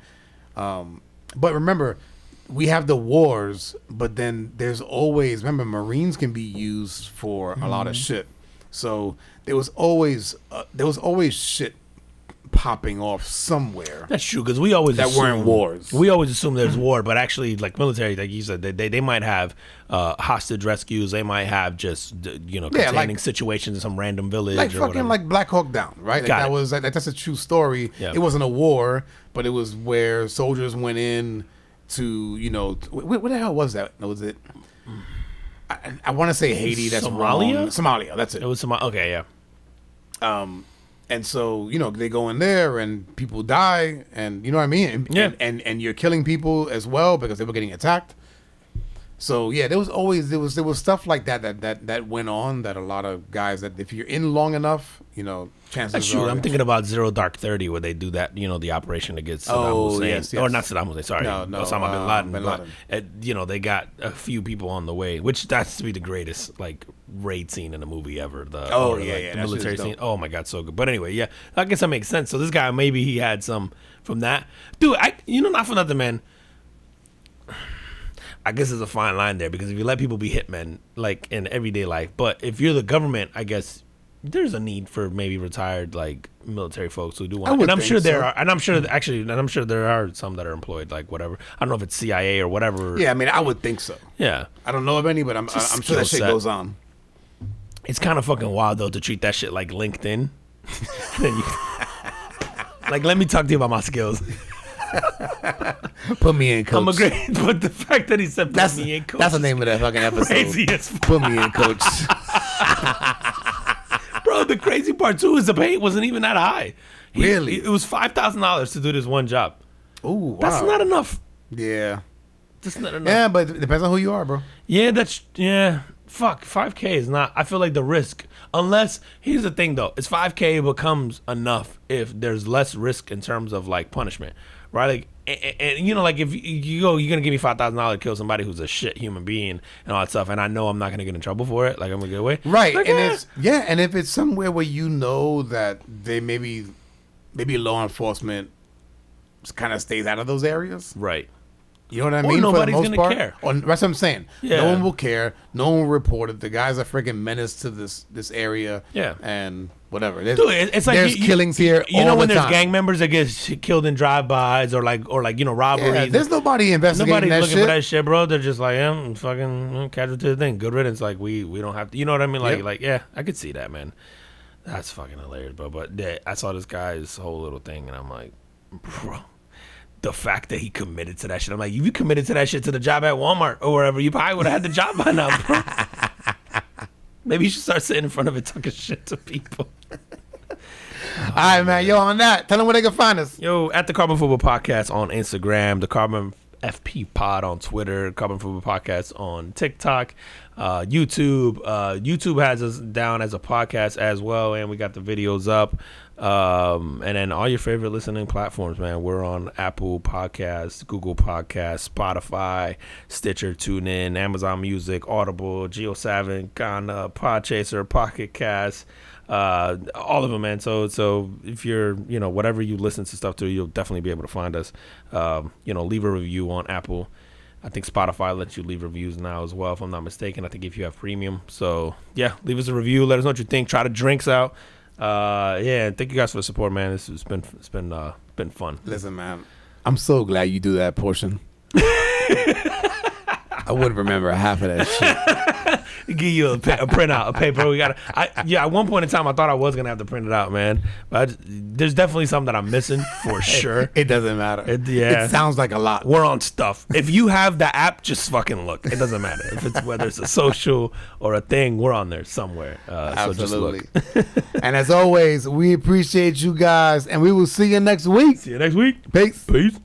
but remember, we have the wars, but then there's always, remember, Marines can be used for a lot of shit. So there was always shit popping off somewhere. That's true, because we always That weren't assume- wars. We always assume there's war, but actually, military, like you said, they might have hostage rescues. They might have just containing situations in some random village, or fucking whatever. Black Hawk Down, right? Got it. Was that's a true story. Yeah. It wasn't a war, but it was where soldiers went in to what the hell was that? Was it? I want to say Haiti. That's Somalia? wrong. Somalia. That's it. It was some okay, yeah. And so, they go in there and people die and you know what I mean? And you're killing people as well because they were getting attacked. So yeah, there was stuff like that went on that a lot of guys that if you're in long enough, chances That's true. are. I'm thinking about Zero Dark 30 where they do that, the operation against Saddam Oh, Hussein. yes. Or not Saddam Hussein, sorry. No, Osama bin Laden. bin but, Laden. they got a few people on the way, which that's to be the greatest raid scene in a movie ever. The that the shit military is dope. scene. Oh my god, so good. But anyway, yeah, I guess that makes sense. So this guy, maybe he had some from that. Dude, not for nothing, man. I guess there's a fine line there because if you let people be hitmen in everyday life, but if you're the government, I guess there's a need for maybe retired military folks who do want. would And I'm think sure so. there are, and I'm sure there are some that are employed whatever. I don't know if it's CIA or whatever. Yeah, I mean, I would think so. Yeah. I don't know of any, but I'm sure skill that shit set. goes on. It's kind of fucking wild though to treat that shit like LinkedIn. Then you, let me talk to you about my skills. Put me in, coach. I'm a great, but the fact that he said put me in, coach, That's the name of that fucking episode. crazy as fuck. Put me in, coach. Bro, the crazy part too is the pay wasn't even that high. Really? It was $5,000 to do this one job. Ooh, wow. That's not enough. Yeah. That's not enough. Yeah, but it depends on who you are, bro. Yeah. Fuck, 5K is not. I feel like the risk. Unless here's the thing though, it's 5K becomes enough if there's less risk in terms of punishment, right? and you know, like if you go, you're gonna give me $5,000 to kill somebody who's a shit human being and all that stuff, and I know I'm not gonna get in trouble for it. Like I'm gonna get away. Right, Like, and eh. it's and if it's somewhere where you know that they maybe law enforcement kind of stays out of those areas. Right. You know what I Or mean? For the nobody's most gonna part. care. Or, that's what I'm saying. Yeah. No one will care. No one will report it. The guy's a freaking menace to this area. Yeah. And whatever. There's, Dude, it's like there's killings here. You all know when the there's time. gang members that get killed in drive-bys or like robberies. Yeah, there's nobody investigating Nobody's that looking shit. for that shit, bro. They're just like, I'm fucking casual to the thing. Good riddance. Like we don't have to. You know what I mean? Yep. Like yeah, I could see that, man. That's fucking hilarious, bro. But yeah, I saw this guy's whole little thing, and I'm like, bro. The fact that he committed to that shit. I'm like, if you committed to that shit to the job at Walmart or wherever, you probably would have had the job by now, bro. Maybe you should start sitting in front of it talking shit to people. All right, man. Yo, on that, tell them where they can find us. Yo, at the Carbon Football Podcast on Instagram, the Carbon FP Pod on Twitter, Carbon Football Podcast on TikTok, YouTube. YouTube has us down as a podcast as well, and we got the videos up. And then all your favorite listening platforms, man. We're on Apple Podcasts, Google Podcasts, Spotify, Stitcher, TuneIn, Amazon Music, Audible, Geo7, Ghana, Podchaser, Pocket Cast, all of them, man. So if you're, whatever you listen to stuff to, you'll definitely be able to find us. Leave a review on Apple. I think Spotify lets you leave reviews now as well, if I'm not mistaken. I think if you have premium. So yeah, leave us a review. Let us know what you think. Try the drinks out. Thank you guys for the support, man. It's been fun. Listen, man. I'm so glad you do that portion. I wouldn't remember half of that shit. Give you a printout, a paper. At one point in time, I thought I was gonna have to print it out, man. But there's definitely something that I'm missing for sure. It doesn't matter. It sounds like a lot. We're on stuff. If you have the app, just fucking look. It doesn't matter if it's whether it's a social or a thing. We're on there somewhere. Absolutely. So just look. And as always, we appreciate you guys, and we will see you next week. See you next week. Peace. Peace.